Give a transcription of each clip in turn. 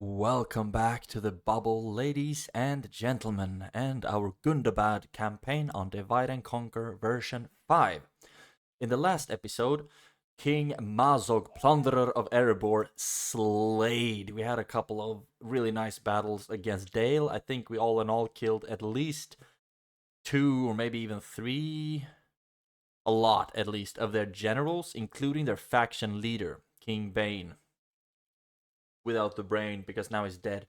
Welcome back to the bubble, ladies and gentlemen, and our Gundabad campaign on Divide and Conquer version 5. In the last episode, King Mazog, Plunderer of Erebor, slayed. We had a couple of really nice battles against Dale. I think we all in all killed at least 2 or maybe even 3, a lot at least, of their generals, including their faction leader, King Bane. Without the brain, because now he's dead.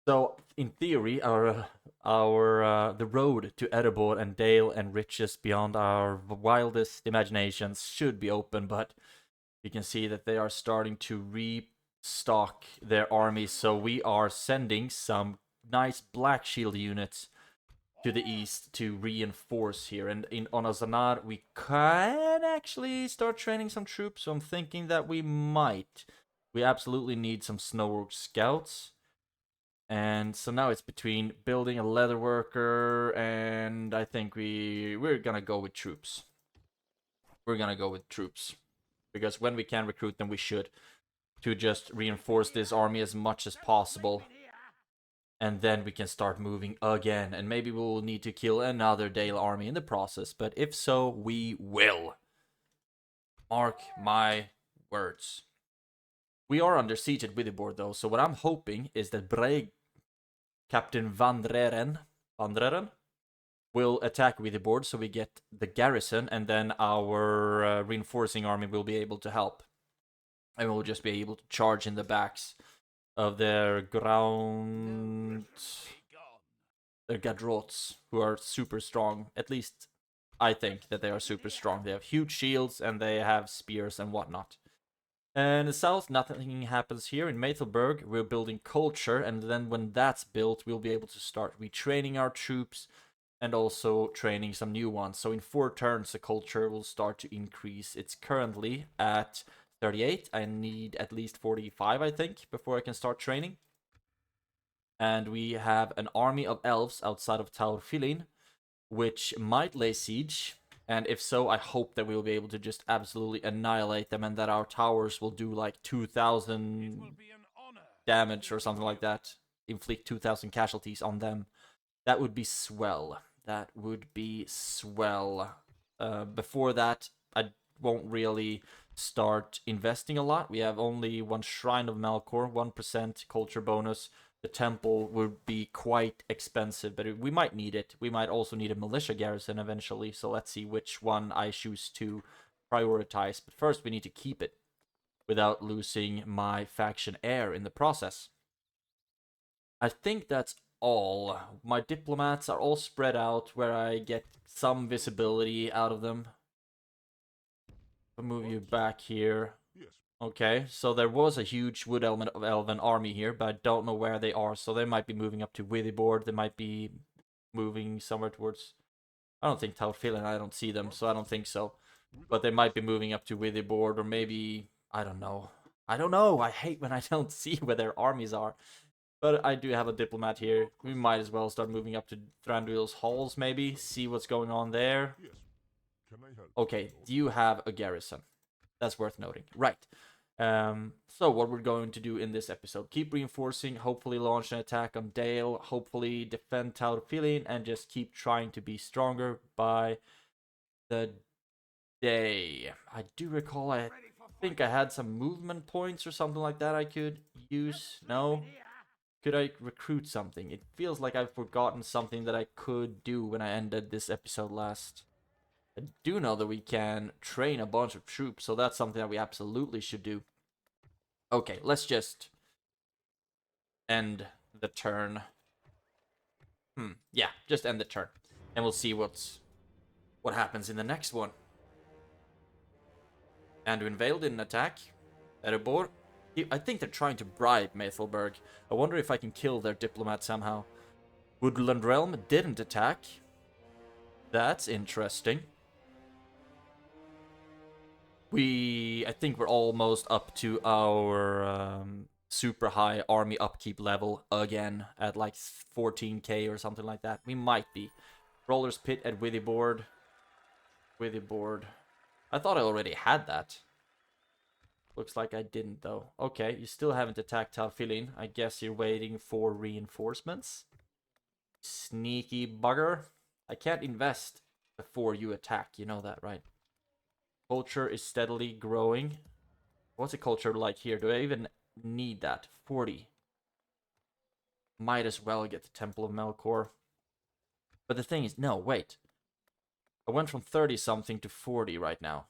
So in theory, the road to Erebor and Dale and riches beyond our wildest imaginations should be open, but you can see that they are starting to restock their armies. So we are sending some nice Black Shield units to the east to reinforce here. And on Azanar, we can actually start training some troops. So I'm thinking that we might. We absolutely need some Snowwork scouts. And so now it's between building a leather worker and I think we're gonna go with troops. We're gonna go with troops. Because when we can recruit them, we should. To just reinforce this army as much as possible. And then we can start moving again. And maybe we'll need to kill another Dale army in the process. But if so, we will. Mark my words. We are under siege at Witherboard though, so what I'm hoping is that Captain Vandreren will attack Witherboard so we get the garrison, and then our reinforcing army will be able to help. And we'll just be able to charge in the backs of their Gadrots, who are super strong. At least I think that they are super strong. They have huge shields and they have spears and whatnot. And in the south, nothing happens here. In Maythelberg, we're building culture, and then when that's built, we'll be able to start retraining our troops and also training some new ones. So in 4 turns, the culture will start to increase. It's currently at 38. I need at least 45, I think, before I can start training. And we have an army of elves outside of Taurfilin, which might lay siege. And if so, I hope that we'll be able to just absolutely annihilate them and that our towers will do like 2,000 damage or something like that. Inflict 2,000 casualties on them. That would be swell. That would be swell. Before that, I won't really start investing a lot. We have only 1 Shrine of Malkor, 1% culture bonus. The temple would be quite expensive, but we might need it. We might also need a militia garrison eventually, so let's see which one I choose to prioritize. But first, we need to keep it without losing my faction heir in the process. I think that's all. My diplomats are all spread out where I get some visibility out of them. I'll move you back here. Okay, so there was a huge wood element of elven army here, but I don't know where they are, so they might be moving up to Witherboard, they might be moving somewhere towards... I don't think Taurfilin, I don't see them, so I don't think so. But they might be moving up to Witherboard, or maybe... I don't know. I hate when I don't see where their armies are. But I do have a diplomat here. We might as well start moving up to Thranduil's halls, maybe, see what's going on there. Okay, do you have a garrison? That's worth noting. Right. So what we're going to do in this episode, keep reinforcing, hopefully launch an attack on Dale, hopefully defend Taurfilin, and just keep trying to be stronger by the day. I do recall I think I had some movement points or something like that I could use. No? Could I recruit something? It feels like I've forgotten something that I could do when I ended this episode last. I do know that we can train a bunch of troops, so that's something that we absolutely should do. Okay, let's just end the turn. Yeah, just end the turn. And we'll see what happens in the next one. Anduin Vale didn't attack. Erebor. I think they're trying to bribe Maythelberg. I wonder if I can kill their diplomat somehow. Woodland Realm didn't attack. That's interesting. I think we're almost up to our super high army upkeep level again at like 14k or something like that. We might be. Roller's Pit at Witherboard. I thought I already had that. Looks like I didn't, though. Okay, you still haven't attacked Talfilin. I guess you're waiting for reinforcements. Sneaky bugger. I can't invest before you attack. You know that, right? Culture is steadily growing. What's a culture like here? Do I even need that? 40. Might as well get the Temple of Melkor. But the thing is, no, wait. I went from 30-something to 40 right now.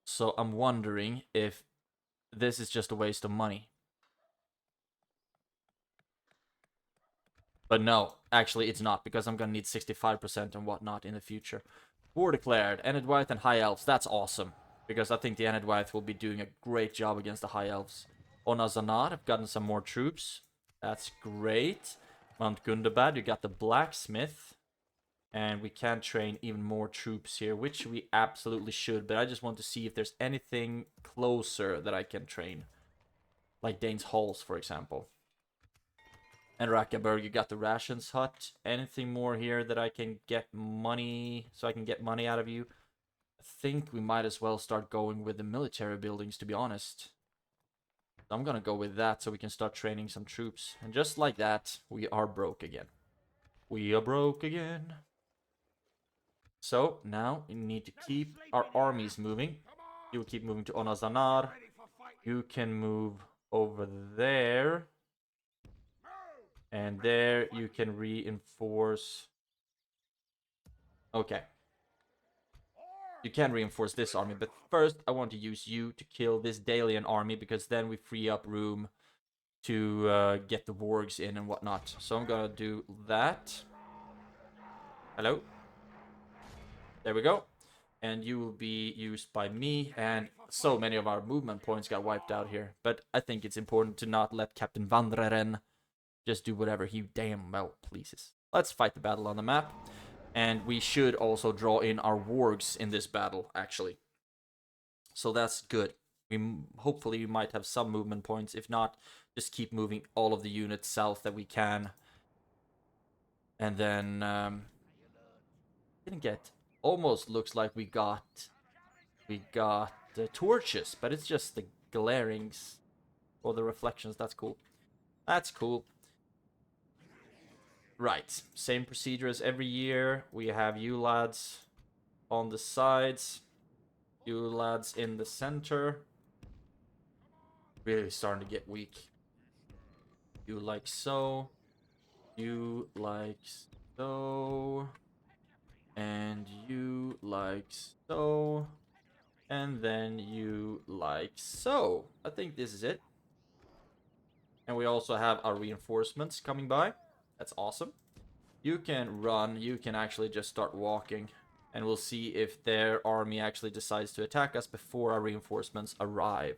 So I'm wondering if this is just a waste of money. But no, actually it's not, because I'm gonna need 65% and whatnot in the future. War declared, Enedwyth and High Elves, that's awesome. Because I think the Enedwyth will be doing a great job against the High Elves. Onazanad, I've gotten some more troops. That's great. Mount Gundabad, you got the Blacksmith. And we can train even more troops here, which we absolutely should. But I just want to see if there's anything closer that I can train. Like Dane's Halls, for example. And Rakaberg, you got the Rations Hut. Anything more here that I can get money, so I can get money out of you? I think we might as well start going with the military buildings, to be honest. I'm gonna go with that so we can start training some troops. And just like that, we are broke again. We are broke again. So, now we need to keep our armies moving. You will keep moving to Onazanar. You can move over there. And there you can reinforce. Okay. You can reinforce this army, but first I want to use you to kill this Dalian army, because then we free up room to get the wargs in and whatnot. So I'm gonna do that. Hello? There we go. And you will be used by me, and so many of our movement points got wiped out here. But I think it's important to not let Captain Vandreren just do whatever he damn well pleases. Let's fight the battle on the map. And we should also draw in our wargs in this battle, actually. So that's good. Hopefully we might have some movement points. If not, just keep moving all of the units south that we can. And then didn't get. Almost looks like we got the torches, but it's just the glarings or the reflections. That's cool. That's cool. Right, same procedure as every year. We have you lads on the sides, you lads in the center. Really starting to get weak. You like so, you like so, and you like so, and then you like so. I think this is it. And we also have our reinforcements coming by. That's awesome. You can run, you can actually just start walking, and we'll see if their army actually decides to attack us before our reinforcements arrive.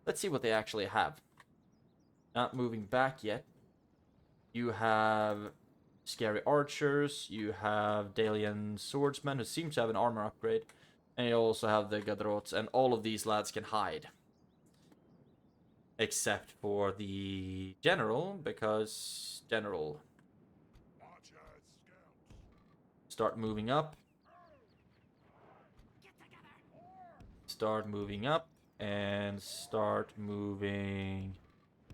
Let's see what they actually have. Not moving back yet. You have scary archers, you have Dalian swordsmen who seem to have an armor upgrade, and you also have the Gadrots, and all of these lads can hide. Except for the general, because general... Start moving up. Start moving up. And start moving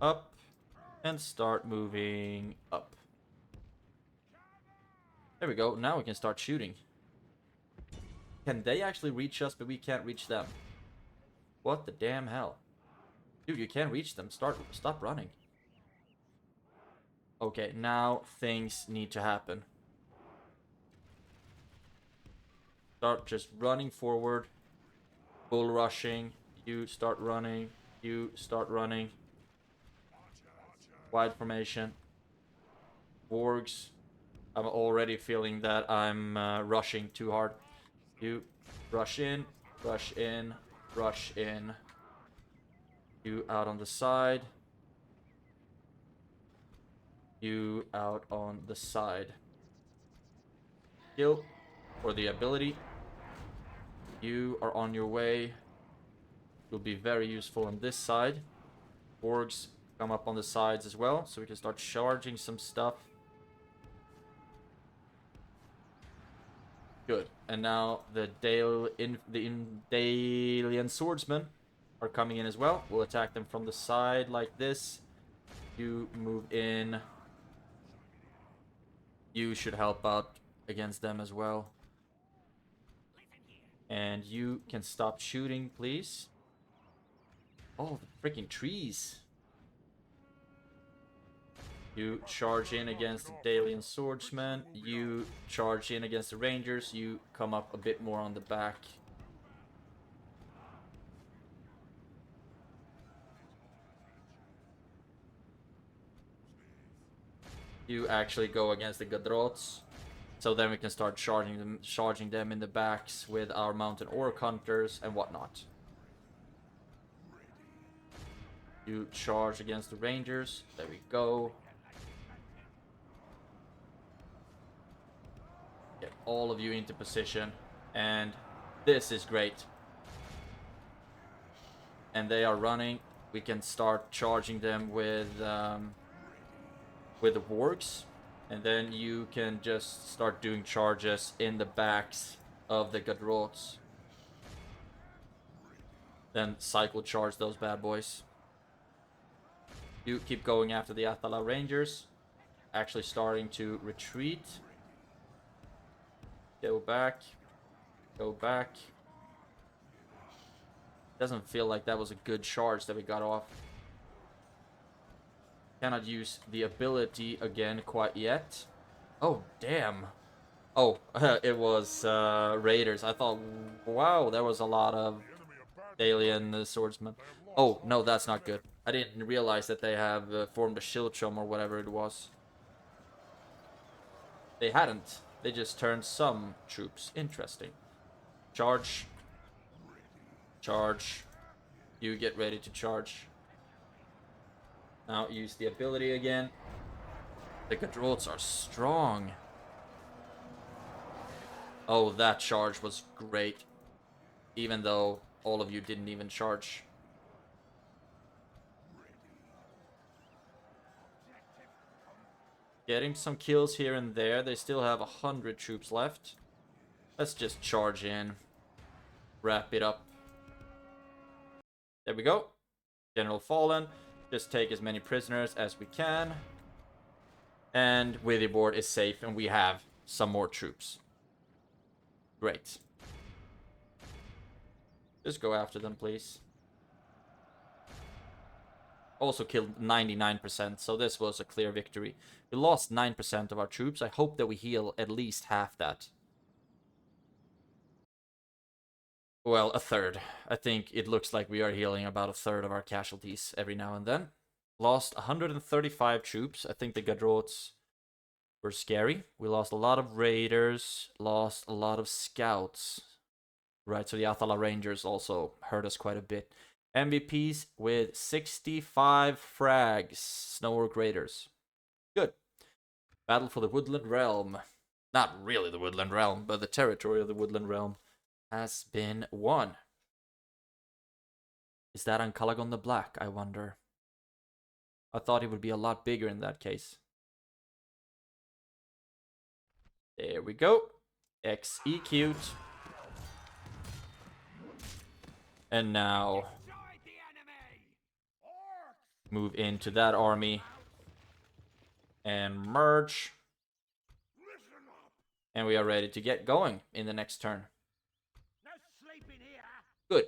up. And start moving up. There we go. Now we can start shooting. Can they actually reach us, but we can't reach them? What the damn hell? Dude, you can't reach them. Stop running. Okay, now things need to happen. Start just running forward. Bull rushing. You start running. You start running. Wide formation. Wargs. I'm already feeling that I'm rushing too hard. You rush in. Rush in. Rush in. You out on the side. You out on the side. Skill for the ability. You are on your way. You'll be very useful on this side. Orgs come up on the sides as well, so we can start charging some stuff. Good. And now the Dalian swordsmen are coming in as well. We'll attack them from the side like this. You move in. You should help out against them as well. And you can stop shooting, please. Oh, the freaking trees. You charge in against the Dalian swordsmen. You charge in against the rangers. You come up a bit more on the back. You actually go against the Gadrots. So then we can start charging them in the backs with our mountain orc hunters and whatnot. You charge against the rangers. There we go. Get all of you into position. And this is great. And they are running. We can start charging them with the wargs. And then you can just start doing charges in the backs of the Gadrots. Then cycle charge those bad boys. You keep going after the Athala Rangers. Actually starting to retreat. Go back. Go back. Doesn't feel like that was a good charge that we got off. Cannot use the ability again quite yet. Oh, damn. Oh, it was raiders. I thought, wow, there was a lot of Dalian swordsmen. Oh, no, that's not good. I didn't realize that they have formed a Shilchum or whatever it was. They hadn't. They just turned some troops. Interesting. Charge. Charge. You get ready to charge. Now use the ability again. The Gadrots are strong. Oh, that charge was great. Even though all of you didn't even charge. Getting some kills here and there. They still have 100 troops left. Let's just charge in. Wrap it up. There we go. General fallen. Just take as many prisoners as we can. And Withyboard is safe, and we have some more troops. Great. Just go after them, please. Also killed 99%, so this was a clear victory. We lost 9% of our troops. I hope that we heal at least half that. Well, a third. I think it looks like we are healing about a third of our casualties every now and then. Lost 135 troops. I think the Gadrots were scary. We lost a lot of raiders. Lost a lot of scouts. Right, so the Athala Rangers also hurt us quite a bit. MVPs with 65 frags. Snow Orc Raiders. Good. Battle for the Woodland Realm. Not really the Woodland Realm, but the territory of the Woodland Realm has been won. Is that on Calagon the Black, I wonder? I thought it would be a lot bigger in that case. There we go. Execute. And now move into that army and merge. And we are ready to get going in the next turn. Good.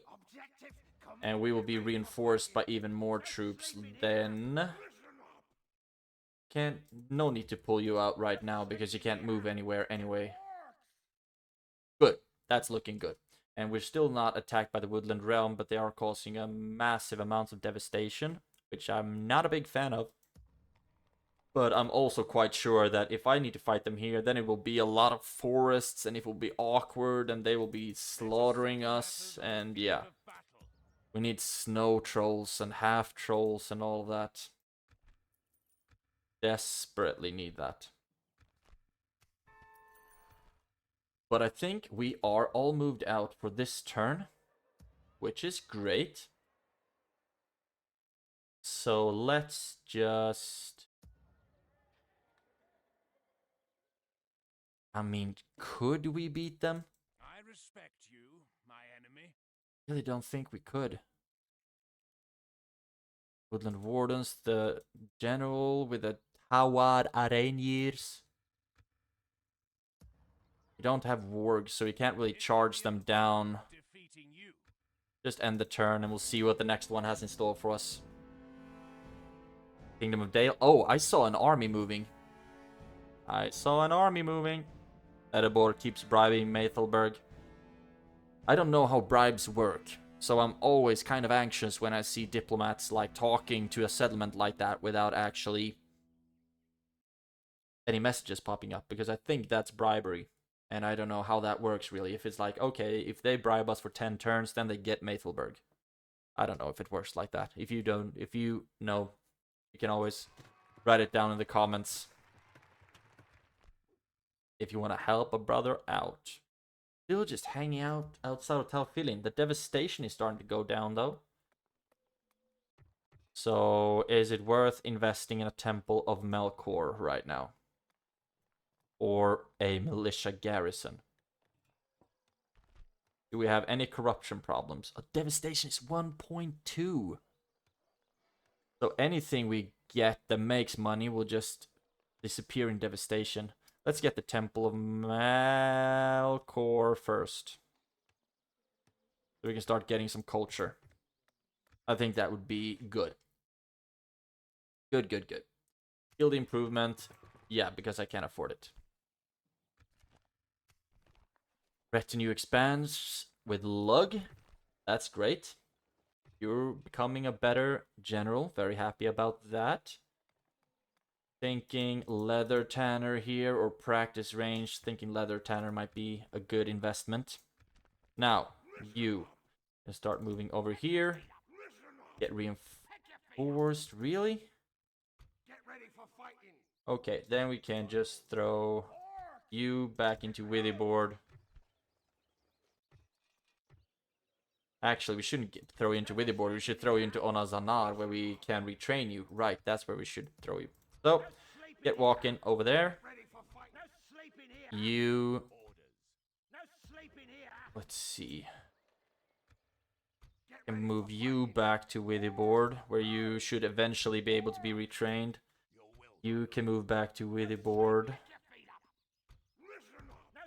And we will be reinforced by even more troops then. No need to pull you out right now because you can't move anywhere anyway. Good. That's looking good. And we're still not attacked by the Woodland Realm, but they are causing a massive amount of devastation, which I'm not a big fan of. But I'm also quite sure that if I need to fight them here, then it will be a lot of forests, and it will be awkward, and they will be slaughtering us, and yeah. We need snow trolls and half trolls and all that. Desperately need that. But I think we are all moved out for this turn, which is great. So let's just... I mean, could we beat them? respect you, my enemy. Really don't think we could. Woodland Wardens, the general with the Tawad Aranirs. We don't have wargs, so we can't really charge them down. Just end the turn and we'll see what the next one has in store for us. Kingdom of Dale. Oh, I saw an army moving. Erebor keeps bribing Maethelberg. I don't know how bribes work, so I'm always kind of anxious when I see diplomats like talking to a settlement like that without actually any messages popping up, because I think that's bribery. And I don't know how that works really. If it's like, okay, if they bribe us for 10 turns, then they get Maethelberg. I don't know if it works like that. If you know, you can always write it down in the comments. If you want to help a brother out. Still just hanging out outside of Talfilin. The devastation is starting to go down though. So is it worth investing in a Temple of Melkor right now? Or a militia garrison? Do we have any corruption problems? Devastation is 1.2. So anything we get that makes money will just disappear in devastation. Let's get the Temple of Melkor first. So we can start getting some culture. I think that would be good. Good. Guild improvement. Yeah, because I can't afford it. Retinue expands with Lug. That's great. You're becoming a better general. Very happy about that. Thinking leather tanner here or practice range. Thinking leather tanner might be a good investment. Now, you can start moving over here. Get reinforced. Really? Okay, then we can just throw you back into Withyboard. Actually, we shouldn't throw you into Withyboard. We should throw you into Onazanar, where we can retrain you. Right, that's where we should throw you. So, get walking over there. You... Let's see. Can move you back to Withyboard, where you should eventually be able to be retrained. You can move back to Withyboard.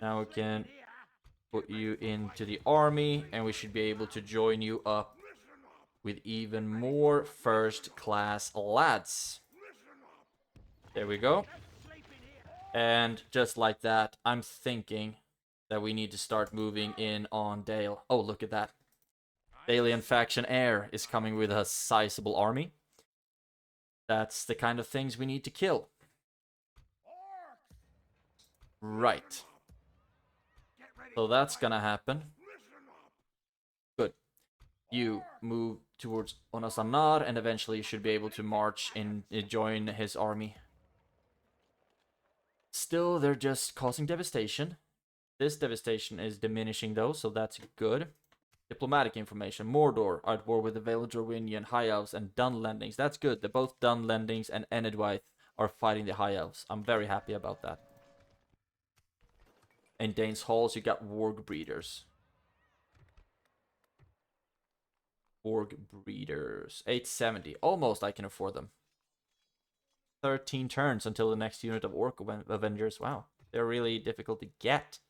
Now we can put you into the army, and we should be able to join you up with even more first-class lads. There we go. And just like that, I'm thinking that we need to start moving in on Dale. Oh, look at that. Dalian faction heir is coming with a sizable army. That's the kind of things we need to kill. Right. So that's gonna happen. Good. You move towards Onasanar, and eventually you should be able to march and join his army. Still, they're just causing devastation. This devastation is diminishing though, so that's good. Diplomatic information. Mordor are at war with the Valedorwinian High Elves and Dunlendings. That's good. That both Dunlendings and Enedwythe are fighting the High Elves. I'm very happy about that. In Dane's Halls, you got Warg Breeders. Warg Breeders. 870. Almost I can afford them. 13 turns until the next unit of Orc Avengers. Wow. They're really difficult to get.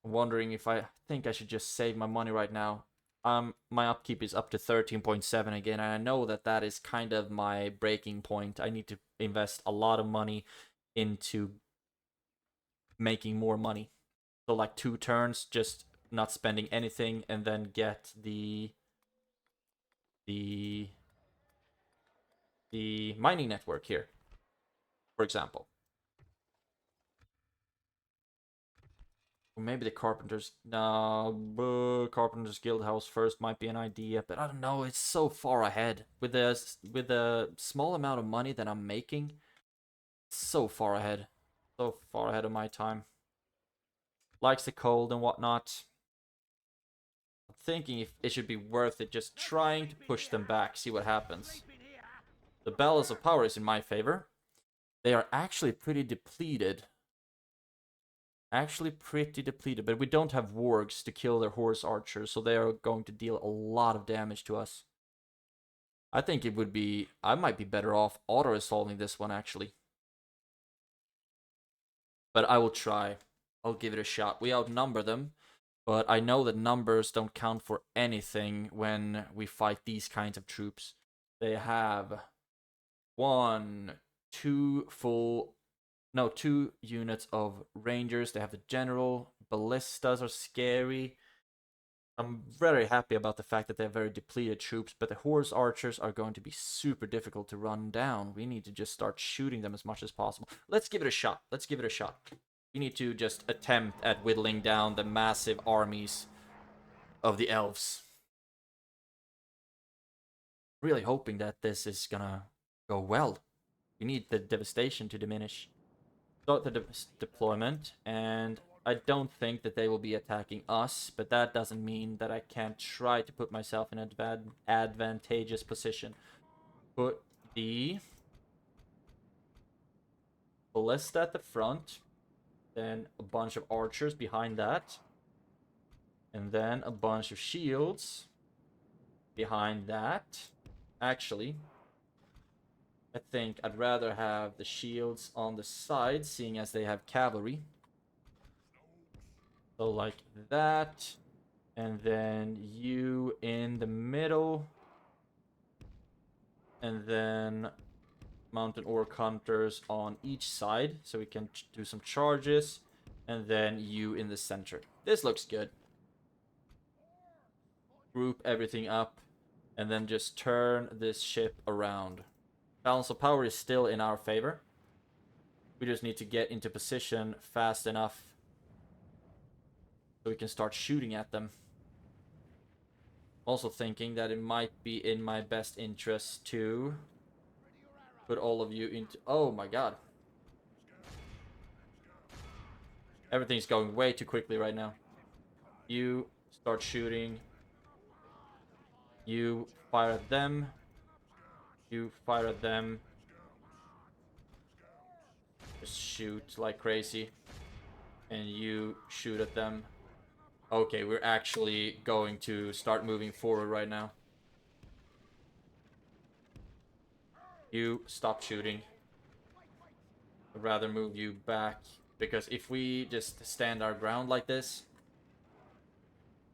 I'm wondering if I think I should just save my money right now. My upkeep is up to 13.7 again, and I know that that is kind of my breaking point. I need to invest a lot of money into making more money. So like 2 turns, just not spending anything, and then get the mining network here, for example. Or maybe the Carpenter's... No, Carpenter's Guild House first might be an idea, but I don't know, it's so far ahead. With the small amount of money that I'm making, it's so far ahead. So far ahead of my time. Likes the cold and whatnot. I'm thinking if it should be worth it just trying to push them back, see what happens. The balance of power is in my favor. They are actually pretty depleted. actually pretty depleted, but we don't have wargs to kill their horse archers, so they are going to deal a lot of damage to us. I think it would be... I might be better off auto-assaulting this one, actually. But I will try. I'll give it a shot. We outnumber them, but I know that numbers don't count for anything when we fight these kinds of troops. They have 2 units of rangers. They have the general. Ballistas are scary. I'm very happy about the fact that they're very depleted troops, but the horse archers are going to be super difficult to run down. We need to just start shooting them as much as possible. Let's give it a shot. Let's give it a shot. We need to just attempt at whittling down the massive armies of the elves. Really hoping that this is gonna go well. We need the devastation to diminish. Start the deployment, and I don't think that they will be attacking us, but that doesn't mean that I can't try to put myself in an advantageous position. Put the ballista at the front, then a bunch of archers behind that, and then a bunch of shields behind that. Actually, I think I'd rather have the shields on the side, seeing as they have cavalry. So like that, and then you in the middle, and then mountain orc hunters on each side, so we can do some charges, and then you in the center. This looks good. Group everything up, and then just turn this ship around. Balance of power is still in our favor. We just need to get into position fast enough so we can start shooting at them. Also thinking that it might be in my best interest to put all of you into... Oh my god. Everything's going way too quickly right now. You start shooting. You fire at them. You fire at them. Just shoot like crazy. And you shoot at them. Okay, we're actually going to start moving forward right now. You stop shooting. I'd rather move you back, because if we just stand our ground like this,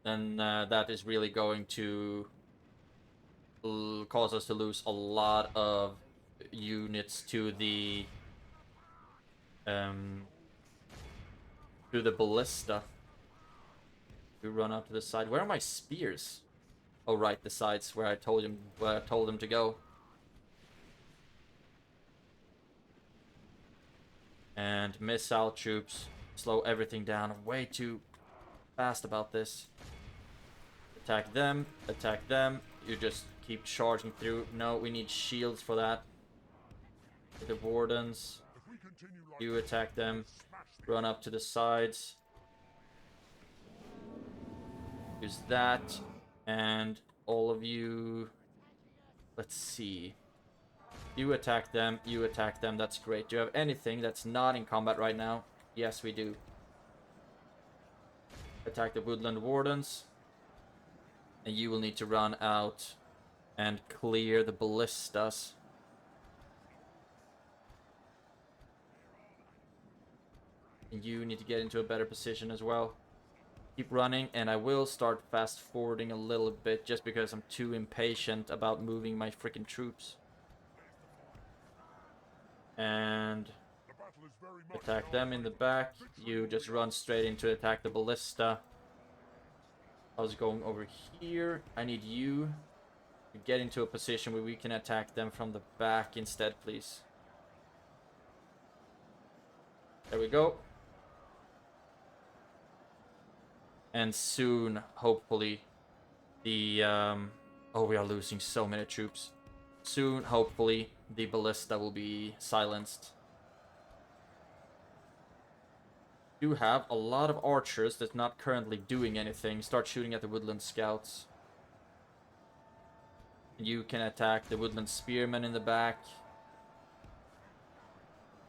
then that is really going to cause us to lose a lot of units to the ballista. We run up to the side. Where are my spears? Oh right, the sides where I told them to go. And missile troops slow everything down. I'm way too fast about this. Attack them, attack them. You just keep charging through. No, we need shields for that. The wardens. You attack them. Run up to the sides. Use that. And all of you... Let's see. You attack them. You attack them. That's great. Do you have anything that's not in combat right now? Yes, we do. Attack the woodland wardens. And you will need to run out and clear the ballistas. And you need to get into a better position as well. Keep running, and I will start fast forwarding a little bit just because I'm too impatient about moving my freaking troops. And attack them in the back. You just run straight into attack the ballista. I was going over here. I need you to get into a position where we can attack them from the back instead, please. There we go. And soon, hopefully, the... Oh, we are losing so many troops. Soon, hopefully, the ballista will be silenced. Do have a lot of archers that's not currently doing anything. Start shooting at the woodland scouts. You can attack the woodland spearmen in the back.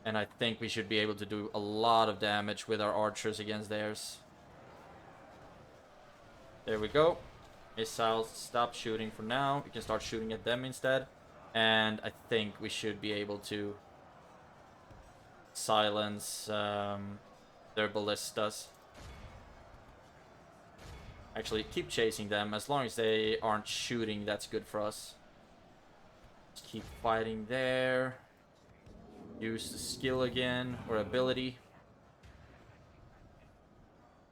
And I think we should be able to do a lot of damage with our archers against theirs. There we go. Missiles, stop shooting for now. We can start shooting at them instead. And I think we should be able to silence their ballistas. Actually, keep chasing them. As long as they aren't shooting, that's good for us. Just keep fighting there. Use the skill again, or ability.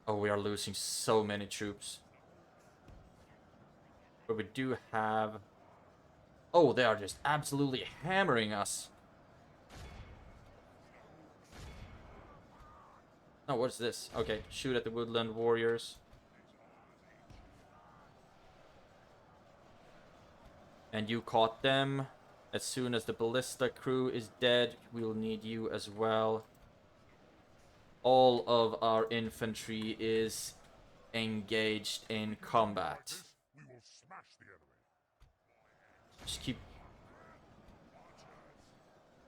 Oh, we are losing so many troops. But we do have... Oh, they are just absolutely hammering us. Oh, what's this? Okay, shoot at the woodland warriors. And you caught them. As soon as the ballista crew is dead, we'll need you as well. All of our infantry is engaged in combat. Just keep...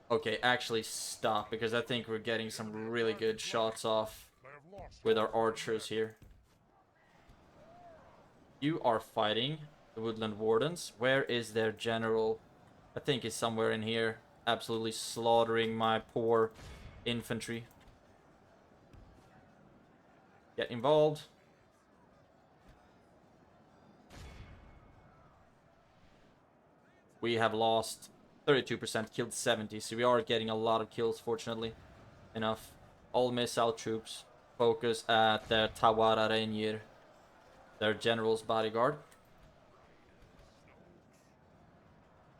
Okay, actually stop, because I think we're getting some really good shots off with our archers here. You are fighting the woodland wardens. Where is their general? I think he's somewhere in here. Absolutely slaughtering my poor infantry. Get involved. We have lost 32%, killed 70, so we are getting a lot of kills, fortunately enough. All missile troops focus at their Tawara Reynir, their general's bodyguard.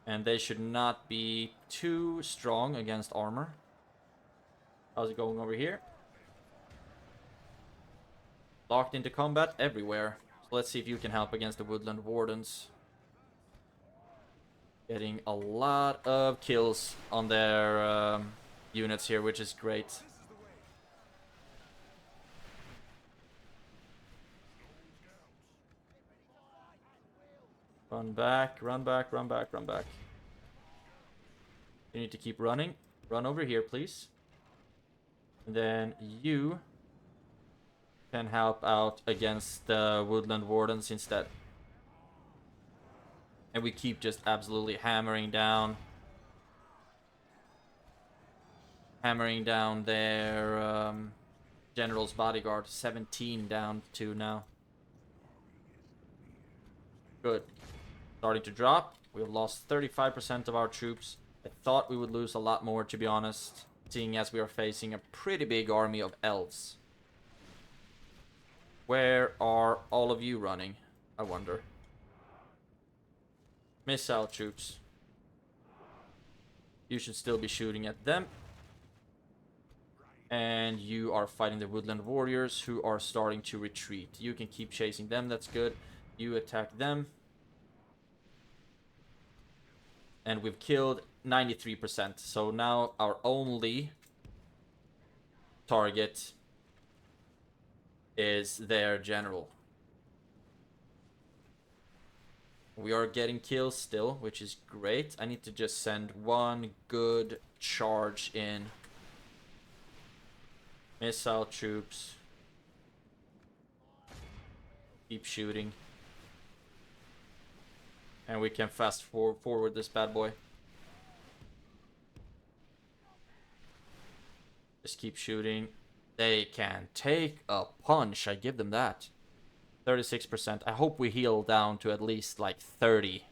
And they should not be too strong against armor. How's it going over here? Locked into combat everywhere. So let's see if you can help against the woodland wardens. Getting a lot of kills on their units here, which is great. Run back, run back, run back, run back. You need to keep running. Run over here, please. And then you can help out against the woodland wardens instead. And we keep just absolutely hammering down their general's bodyguard. 17 down to now. Good. Starting to drop. We've lost 35% of our troops. I thought we would lose a lot more, to be honest, seeing as we are facing a pretty big army of elves. Where are all of you running, I wonder? Missile troops. You should still be shooting at them. And you are fighting the woodland warriors who are starting to retreat. You can keep chasing them, that's good. You attack them. And we've killed 93%. So now our only target is their general. We are getting kills still, which is great. I need to just send one good charge in. Missile troops. Keep shooting. And we can fast forward this bad boy. Just keep shooting. They can take a punch, I give them that. 36%. I hope we heal down to at least like 30.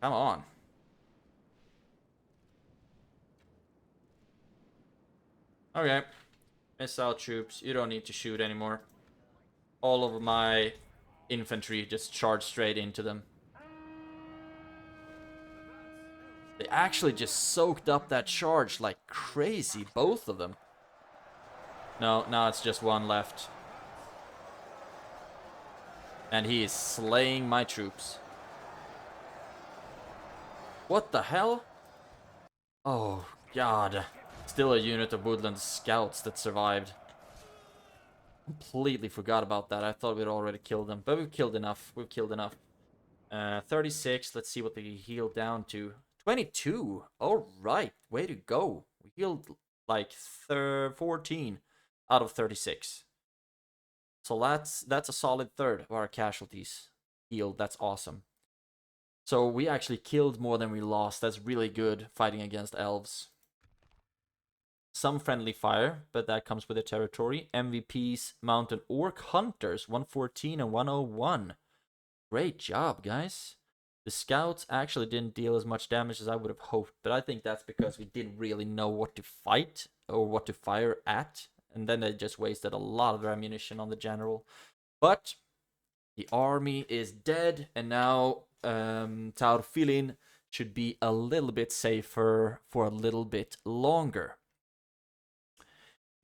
Come on. Okay. Missile troops, you don't need to shoot anymore. All of my infantry just charge straight into them. They actually just soaked up that charge like crazy, both of them. No, now it's just one left. And he is slaying my troops. What the hell? Oh, God. Still a unit of woodland scouts that survived. Completely forgot about that. I thought we'd already killed them. But we've killed enough. We've killed enough. 36. Let's see what they healed down to. 22. All right, way to go. We healed like 14 out of 36. So that's a solid third of our casualties healed. That's awesome. So we actually killed more than we lost. That's really good fighting against elves. Some friendly fire, but that comes with the territory. MVPs, Mountain Orc Hunters, 114 and 101. Great job, guys. The scouts actually didn't deal as much damage as I would have hoped, but I think that's because we didn't really know what to fight or what to fire at, and then they just wasted a lot of their ammunition on the general. But the army is dead, and now Taurfilin should be a little bit safer for a little bit longer.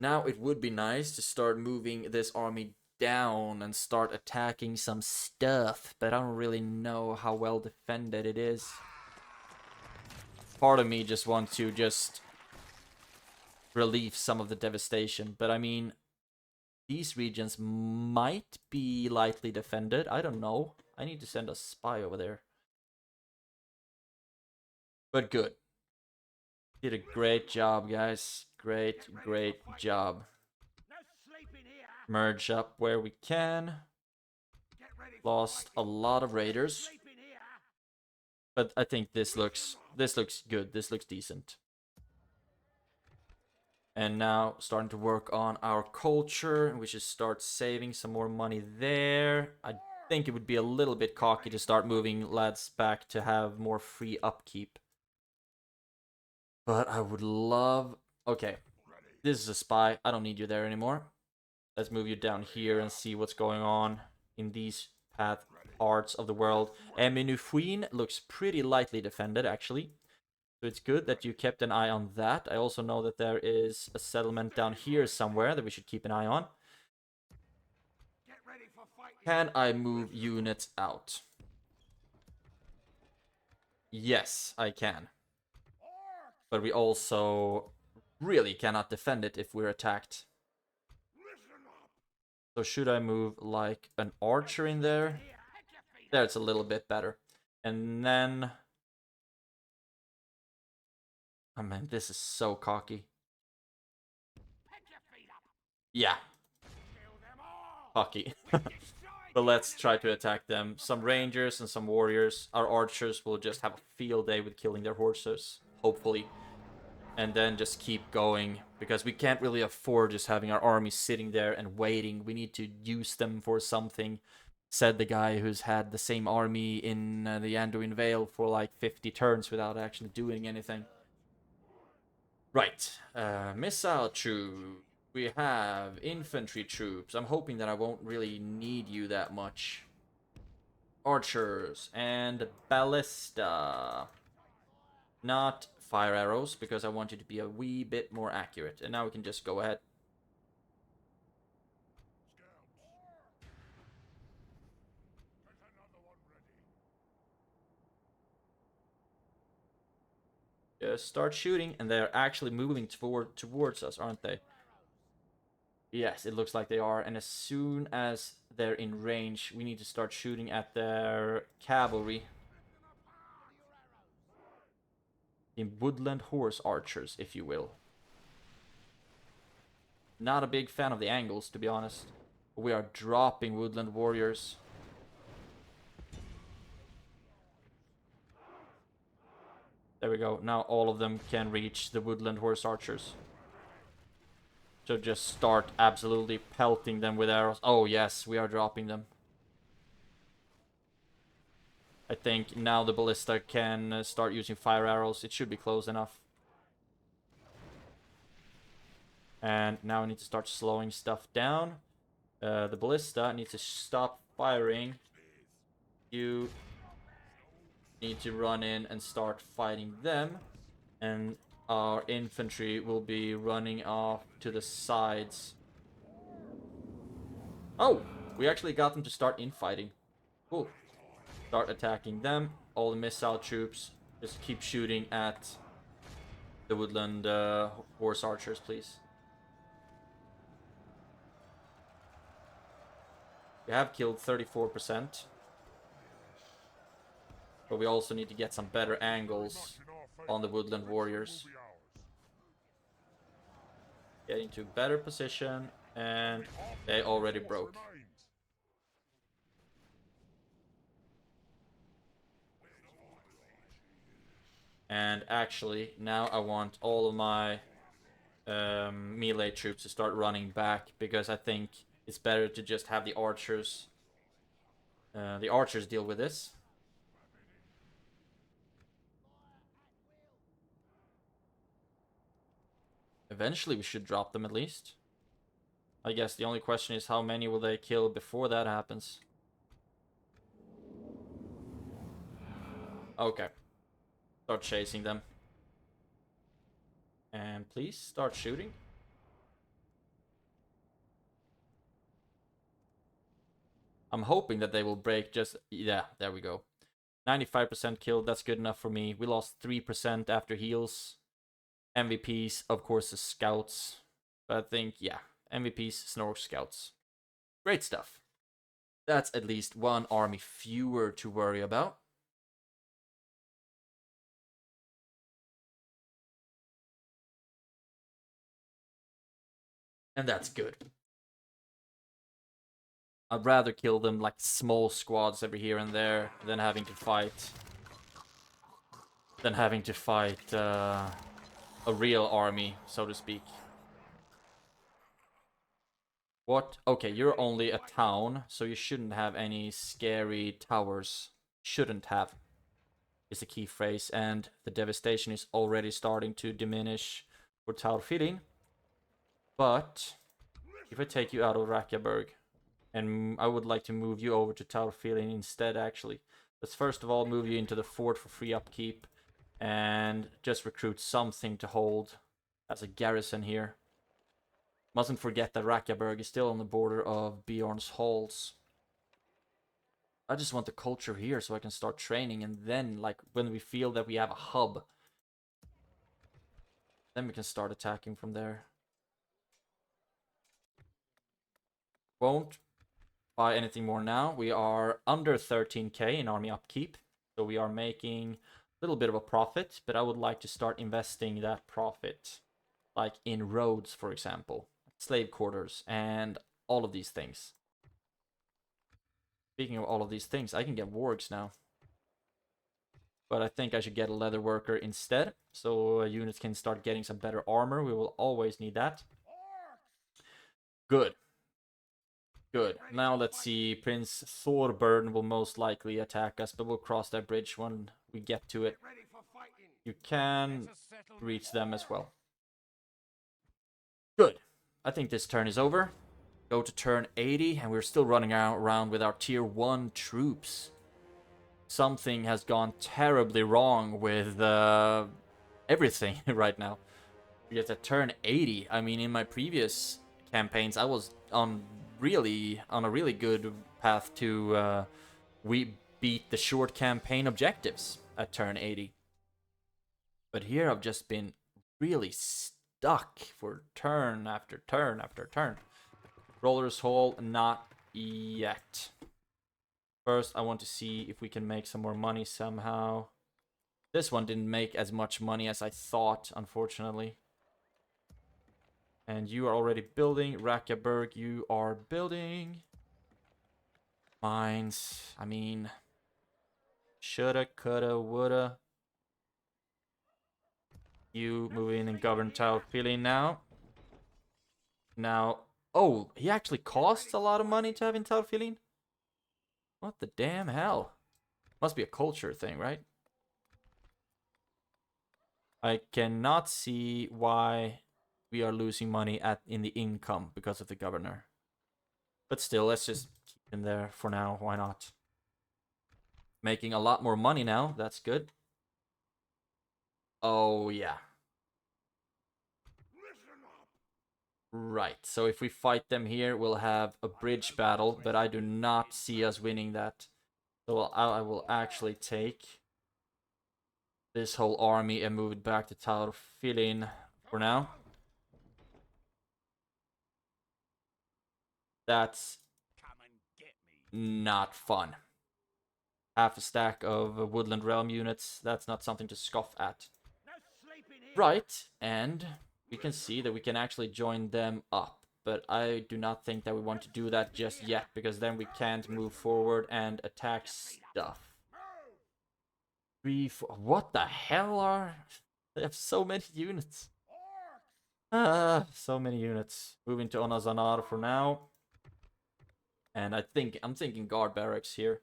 Now it would be nice to start moving this army down and start attacking some stuff, but I don't really know how well defended it is. Part of me just wants to just relieve some of the devastation, but I mean, these regions might be lightly defended. I don't know. I need to send a spy over there. But good. Did a great job, guys. Great job. Merge up where we can. Lost a lot of raiders. But I think this looks good. This looks decent. And now starting to work on our culture. We should start saving some more money there. I think it would be a little bit cocky to start moving lads back to have more free upkeep. But I would love... Okay, this is a spy. I don't need you there anymore. Let's move you down here and see what's going on in these parts of the world. Menufuin looks pretty lightly defended, actually. So it's good that you kept an eye on that. I also know that there is a settlement down here somewhere that we should keep an eye on. Can I move units out? Yes, I can. But we also really cannot defend it if we're attacked. So should I move like an archer in there? There, it's a little bit better. And then... Oh man, this is so cocky. Yeah. Cocky. But let's try to attack them. Some rangers and some warriors. Our archers will just have a field day with killing their horses. Hopefully. And then just keep going. Because we can't really afford just having our army sitting there and waiting. We need to use them for something. Said the guy who's had the same army in the Anduin Vale for like 50 turns without actually doing anything. Right, missile troop. We have infantry troops. I'm hoping that I won't really need you that much. Archers and ballista. Not fire arrows, because I want you to be a wee bit more accurate. And now we can just go ahead. Just start shooting, and they're actually moving towards us, aren't they? Yes, it looks like they are. And as soon as they're in range, we need to start shooting at their cavalry. The woodland horse archers, if you will. Not a big fan of the angles, to be honest. We are dropping woodland warriors. There we go. Now all of them can reach the woodland horse archers. So just start absolutely pelting them with arrows. Oh yes, we are dropping them. I think now the ballista can start using fire arrows. It should be close enough. And now I need to start slowing stuff down. The ballista needs to stop firing. You need to run in and start fighting them. And our infantry will be running off to the sides. Oh! We actually got them to start infighting. Cool. Start attacking them. All the missile troops. Just keep shooting at the woodland horse archers, please. We have killed 34%. But we also need to get some better angles on the woodland warriors. Get into better position, and they already broke. And actually, now I want all of my melee troops to start running back, because I think it's better to just have the archers deal with this. Eventually we should drop them at least. I guess the only question is how many will they kill before that happens. Okay. Start chasing them. And please start shooting. I'm hoping that they will break just... Yeah, there we go. 95% killed, that's good enough for me. We lost 3% after heals. MVPs, of course, the scouts. But I think, yeah, MVPs, Snork scouts. Great stuff. That's at least one army fewer to worry about. And that's good. I'd rather kill them like small squads every here and there than having to fight a real army, so to speak. What? Okay, you're only a town, so you shouldn't have any scary towers. Shouldn't have is the key phrase, and the devastation is already starting to diminish for Taurfidin. But if I take you out of Rakyaberg, and I would like to move you over to Taurfidin instead, actually. Let's first of all move you into the fort for free upkeep, and just recruit something to hold as a garrison here. Mustn't forget that Rakyaberg is still on the border of Bjorn's halls. I just want the culture here so I can start training, and then, like, when we feel that we have a hub, then we can start attacking from there. Won't buy anything more now. We are under 13k in army upkeep, so we are making a little bit of a profit, but I would like to start investing that profit, like in roads, for example, slave quarters, and all of these things. Speaking of all of these things, I can get wargs now. But I think I should get a leather worker instead, so units can start getting some better armor. We will always need that. Good. Good. Now let's see. Prince Thorburn will most likely attack us, but we'll cross that bridge when we get to it. You can reach them as well. Good. I think this turn is over. Go to turn 80, and we're still running around with our tier 1 troops. Something has gone terribly wrong with everything right now. Because at turn 80, I mean, in my previous campaigns, I was on a really good path to we beat the short campaign objectives at turn 80. But here I've just been really stuck for turn after turn after turn. Roller's Hall, not yet. First, I want to see if we can make some more money somehow. This one didn't make as much money as I thought, unfortunately. And you are already building. Rakyaberg, you are building. Mines, I mean... Shoulda, coulda, woulda. You move in and govern Taurfidin now. Now... Oh, he actually costs a lot of money to have in Taurfidin? What the damn hell? Must be a culture thing, right? I cannot see why we are losing money in the income because of the governor. But still, let's just keep him there for now. Why not? Making a lot more money now. That's good. Oh, yeah. Right, so if we fight them here, we'll have a bridge battle, but I do not see us winning that. So I will actually take this whole army and move it back to Taurfidin for now. That's not fun. half a stack of Woodland Realm units. That's not something to scoff at. No sleeping here. Right, and we can see that we can actually join them up. But I do not think that we want to do that just yet, because then we can't move forward and attack stuff. 3, 4... What the hell are... They have so many units. So many units. Moving to Onazanar for now. And I'm thinking guard barracks here.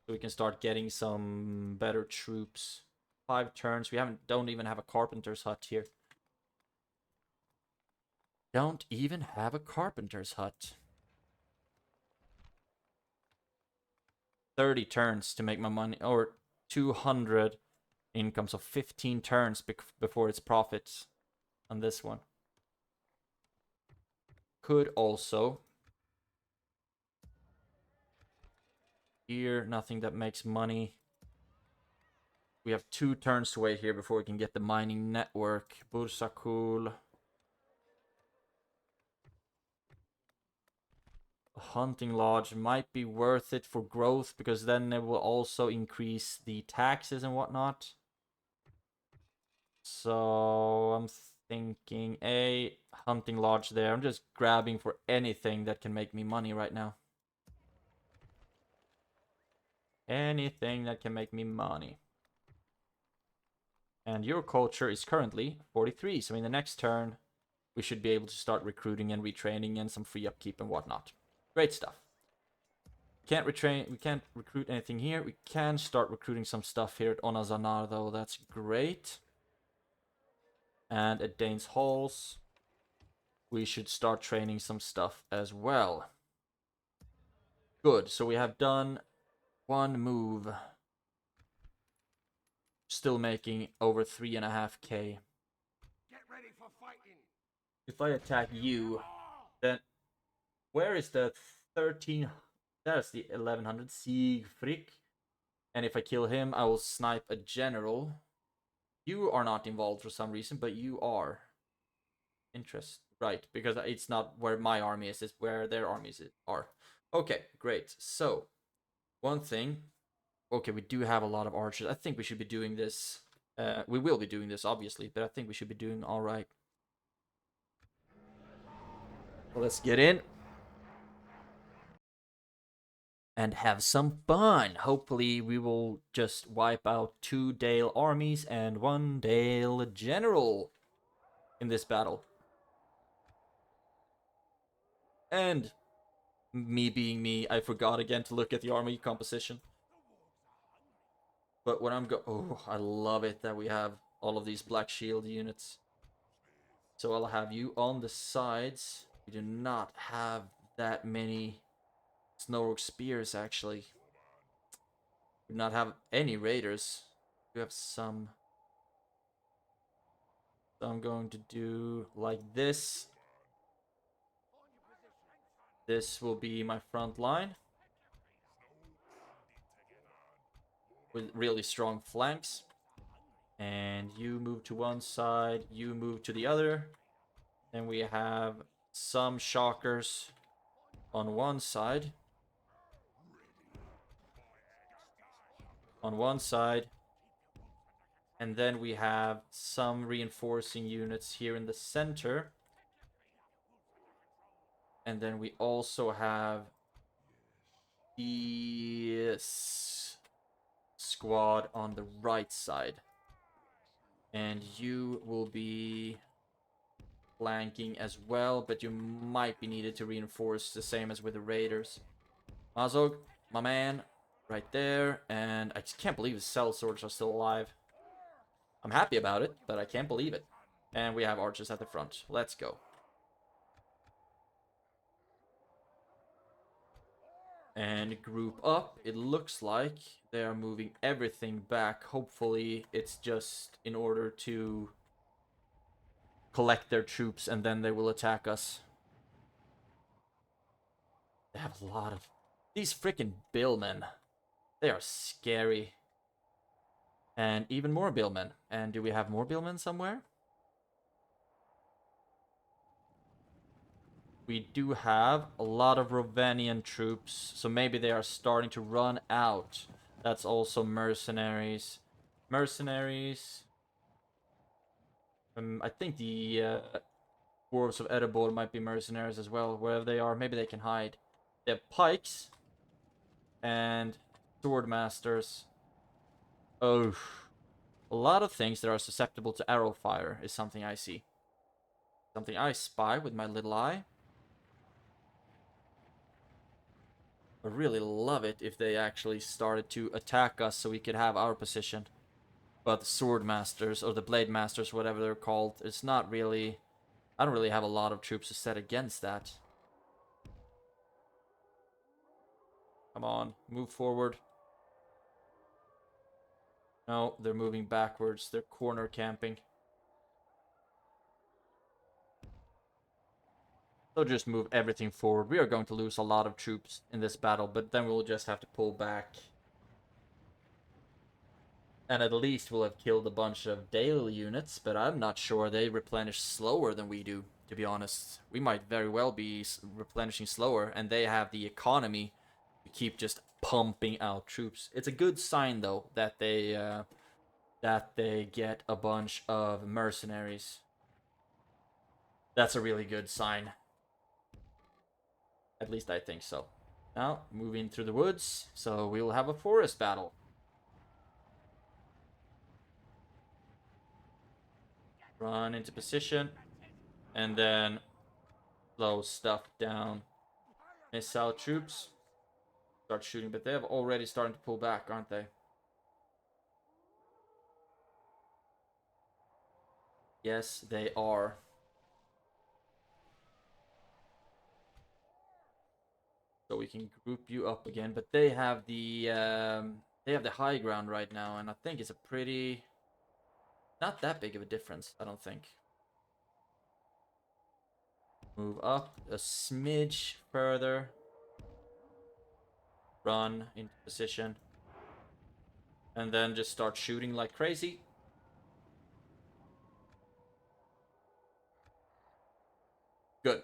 So we can start getting some better troops. 5 turns. We don't even have a carpenter's hut here. Don't even have a carpenter's hut. 30 turns to make my money, or 200 income, so 15 turns before it's profits on this one. Could also... Here, nothing that makes money. We have 2 turns to wait here before we can get the mining network. Bursakul. A hunting lodge might be worth it for growth, because then it will also increase the taxes and whatnot. So I'm thinking a hunting lodge there. I'm just grabbing for anything that can make me money right now. Anything that can make me money. And your culture is currently 43. So in the next turn, we should be able to start recruiting and retraining and some free upkeep and whatnot. Great stuff. We can't recruit anything here. We can start recruiting some stuff here at Onazanar, though. That's great. And at Dane's Halls, we should start training some stuff as well. Good. So we have done 1 move. Still making over 3.5k. Get ready for fighting. If I attack you, then where is the 13? That's the 1100 Siegfried. And if I kill him, I will snipe a general. You are not involved for some reason, but you are. Interest. Right, because it's not where my army is, it's where their armies are. Okay, great. So, one thing. Okay, we do have a lot of archers. I think we should be doing this. We will be doing this, obviously, but I think we should be doing all right. Well, let's get in. And have some fun. Hopefully, we will just wipe out 2 Dale armies and 1 Dale general in this battle. And me being me, I forgot again to look at the army composition. But when I'm oh, I love it that we have all of these Black Shield units. So I'll have you on the sides. We do not have that many Snow Spears, actually. We do not have any raiders. We have some. So I'm going to do like this. This will be my front line. With really strong flanks. And you move to one side, you move to the other. And we have some shockers on one side. On one side. And then we have some reinforcing units here in the center. And then we also have this squad on the right side. And you will be flanking as well, but you might be needed to reinforce the same as with the raiders. Azog, my man, right there. And I just can't believe the sellswords are still alive. I'm happy about it, but I can't believe it. And we have archers at the front. Let's go. And group up. It looks like they are moving everything back. Hopefully it's just in order to collect their troops and then they will attack us. They have a lot of... These freaking billmen. They are scary. And even more billmen. And do we have more billmen somewhere? We do have a lot of Rovanian troops, so maybe they are starting to run out. That's also mercenaries. Mercenaries. I think the Dwarves of Erebor might be mercenaries as well. Wherever they are, maybe they can hide. They have pikes and sword masters. Oh, a lot of things that are susceptible to arrow fire is something I see. Something I spy with my little eye. I really love it if they actually started to attack us so we could have our position. But the sword masters, or the blade masters, whatever they're called, it's not really... I don't really have a lot of troops to set against that. Come on, move forward. No, they're moving backwards. They're corner camping. They'll just move everything forward. We are going to lose a lot of troops in this battle, but then we'll just have to pull back. And at least we'll have killed a bunch of Dale units, but I'm not sure they replenish slower than we do, to be honest. We might very well be replenishing slower, and they have the economy to keep just pumping out troops. It's a good sign, though, that they get a bunch of mercenaries. That's a really good sign. At least I think so. Now, moving through the woods, so we will have a forest battle. Run into position, and then slow stuff down. Missile troops. Start shooting, but they have already started to pull back, aren't they? Yes, they are. So we can group you up again, but they have the high ground right now, and I think it's a pretty not that big of a difference, I don't think. Move up a smidge further. Run into position. And then just start shooting like crazy. Good.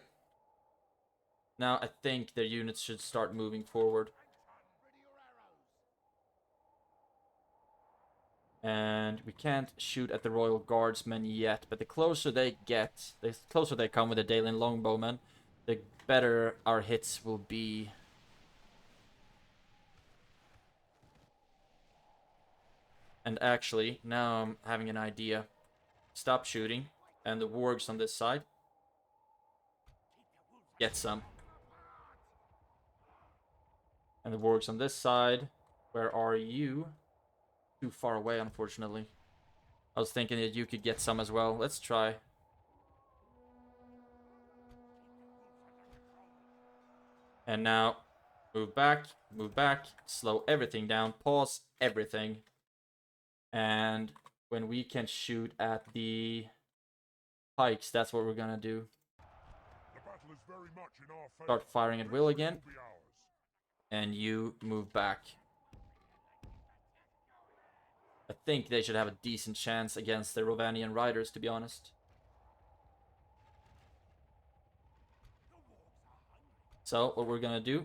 Now I think their units should start moving forward. And we can't shoot at the Royal Guardsmen yet, but the closer they get, the closer they come with the Dalian Longbowmen, the better our hits will be. And actually, now I'm having an idea. Stop shooting, and the wargs on this side. Get some. And the wargs on this side. Where are you? Too far away, unfortunately. I was thinking that you could get some as well. Let's try. And now, move back, slow everything down, pause everything. And when we can shoot at the pikes, that's what we're gonna do. Start firing at will again. And you move back. I think they should have a decent chance against the Rovanian riders, to be honest. So, what we're gonna do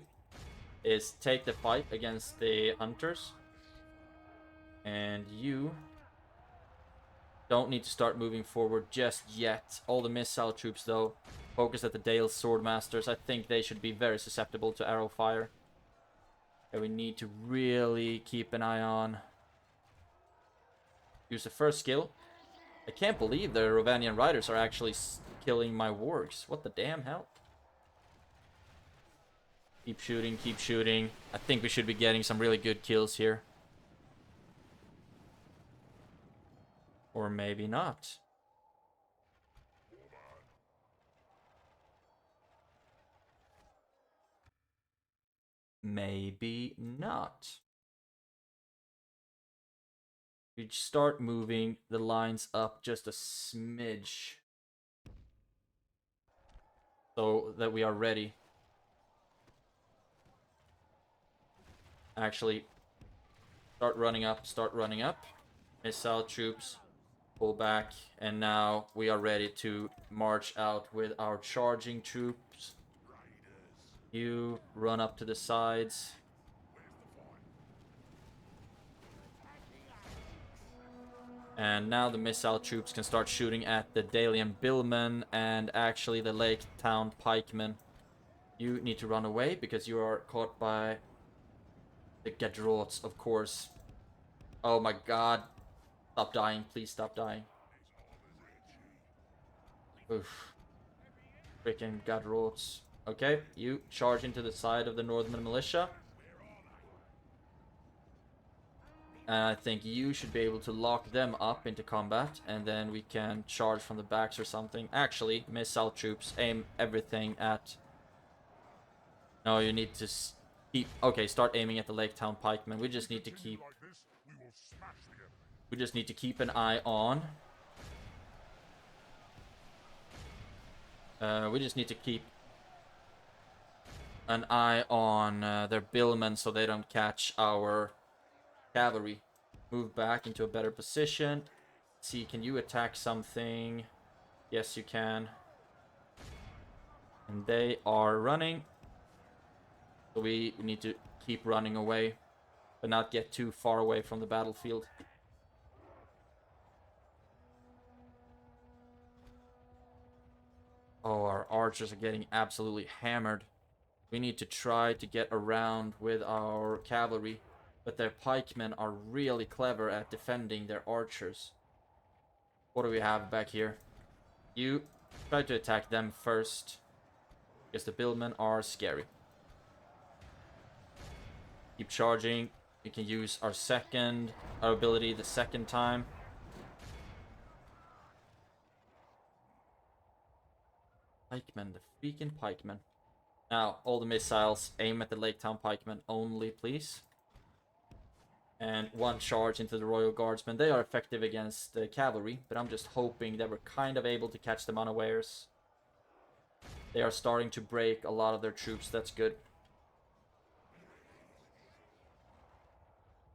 is take the fight against the hunters. And you don't need to start moving forward just yet. All the missile troops, though, focus at the Dale Swordmasters. I think they should be very susceptible to arrow fire. And we need to really keep an eye on. Use the first skill. I can't believe the Rovanian riders are actually killing my wargs. What the damn hell? Keep shooting, keep shooting. I think we should be getting some really good kills here. Or maybe not. Maybe not. We start moving the lines up just a smidge. So that we are ready. Actually, start running up, start running up. Missile troops, pull back. And now we are ready to march out with our charging troops. You run up to the sides. And now the missile troops can start shooting at the Dalian Billmen and actually the Lake Town Pikemen. You need to run away because you are caught by the Gadrots, of course. Oh my god. Stop dying. Please stop dying. Oof. Freaking Gadrots. Okay, you charge into the side of the Northern Militia. And I think you should be able to lock them up into combat. And then we can charge from the backs or something. Actually, missile troops aim everything at... No, you need to keep... Okay, start aiming at the Lake Town Pikemen. We just need to keep... We just need to keep an eye on... we just need to keep an eye on their billmen so they don't catch our cavalry. Move back into a better position. See, can you attack something? Yes, you can. And they are running. So we need to keep running away, but not get too far away from the battlefield. Oh, our archers are getting absolutely hammered. We need to try to get around with our cavalry, but their pikemen are really clever at defending their archers. What do we have back here? You try to attack them first, because the billmen are scary. Keep charging. We can use our ability the second time. Pikemen, the freaking pikemen. Now, all the missiles aim at the Lake Town pikemen only, please. And one charge into the Royal Guardsmen. They are effective against the cavalry, but I'm just hoping that we're kind of able to catch them unawares. They are starting to break a lot of their troops. That's good.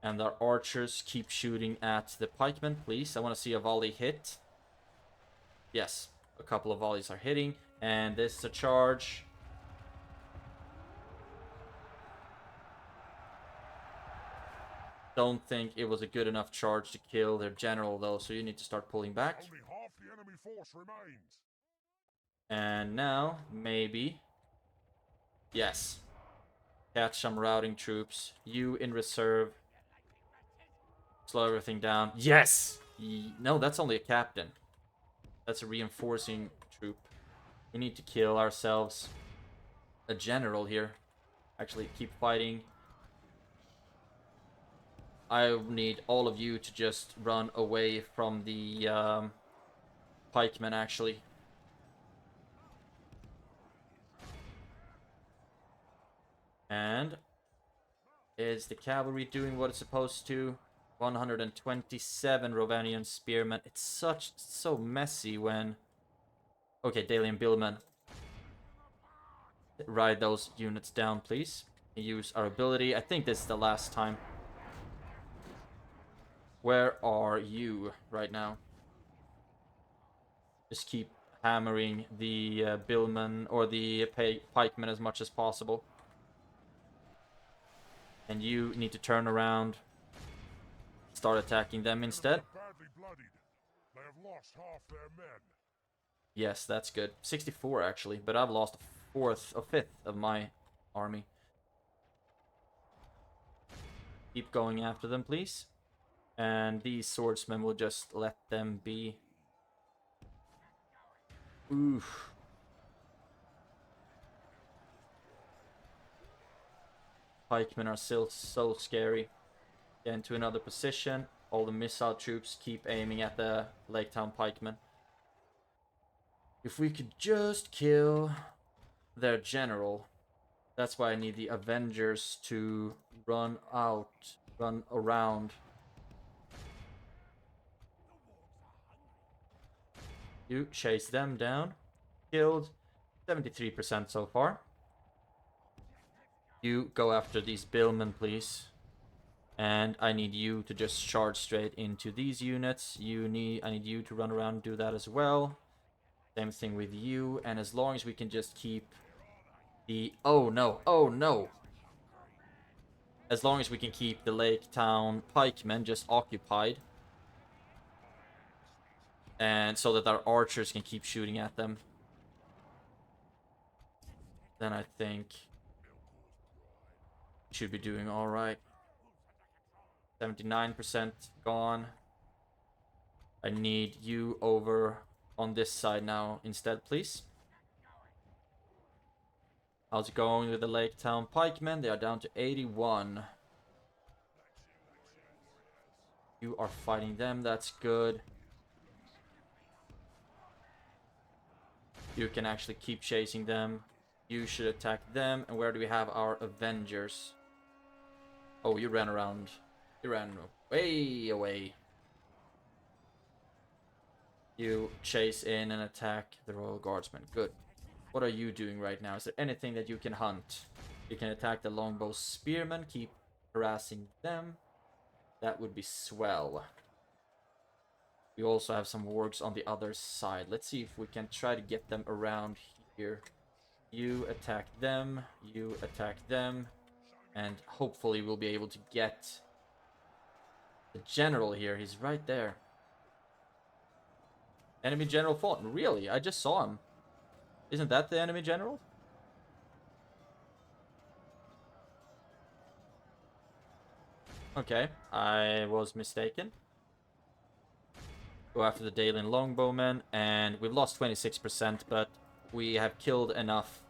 And our archers keep shooting at the pikemen, please. I want to see a volley hit. Yes, a couple of volleys are hitting. And this is a charge. Don't think it was a good enough charge to kill their general, though, so you need to start pulling back. Only half the enemy force remains. And now, maybe... Yes. Catch some routing troops. You in reserve. Slow everything down. Yes! No, that's only a captain. That's a reinforcing troop. We need to kill ourselves a general here. Actually, keep fighting. I need all of you to just run away from the pikemen, actually. And is the cavalry doing what it's supposed to? 127 Rovanian spearmen. It's so messy when... Okay, Dalian Billmen. Ride those units down, please. Use our ability. I think this is the last time. Where are you right now? Just keep hammering the billmen or the pikemen as much as possible. And you need to turn around. Start attacking them instead. Badly bloodied. They have lost half their men. Yes, that's good. 64 actually, but I've lost a fifth of my army. Keep going after them, please. And these swordsmen will just let them be. Oof. Pikemen are still so scary. Get into another position. All the missile troops keep aiming at the Lake Town pikemen. If we could just kill their general. That's why I need the Avengers to run around. You chase them down. Killed. 73% so far. You go after these billmen, please. And I need you to just charge straight into these units. I need you to run around and do that as well. Same thing with you. And as long as we can just keep Oh no, oh no. As long as we can keep the Lake Town pikemen just occupied. And so that our archers can keep shooting at them. Then I think we should be doing alright. 79% gone. I need you over on this side now instead, please. How's it going with the Lake Town pikemen? They are down to 81. You are fighting them, that's good. You can actually keep chasing them. You should attack them. And where do we have our Avengers? Oh, you ran around. You ran way away. You chase in and attack the Royal Guardsmen. Good. What are you doing right now? Is there anything that you can hunt? You can attack the longbow spearmen. Keep harassing them. That would be swell. We also have some wargs on the other side. Let's see if we can try to get them around here. You attack them. You attack them. And hopefully we'll be able to get the general here. He's right there. Enemy general fought. Really? I just saw him. Isn't that the enemy general? Okay, I was mistaken. Go after the Dalian longbowmen, and we've lost 26%, but we have killed enough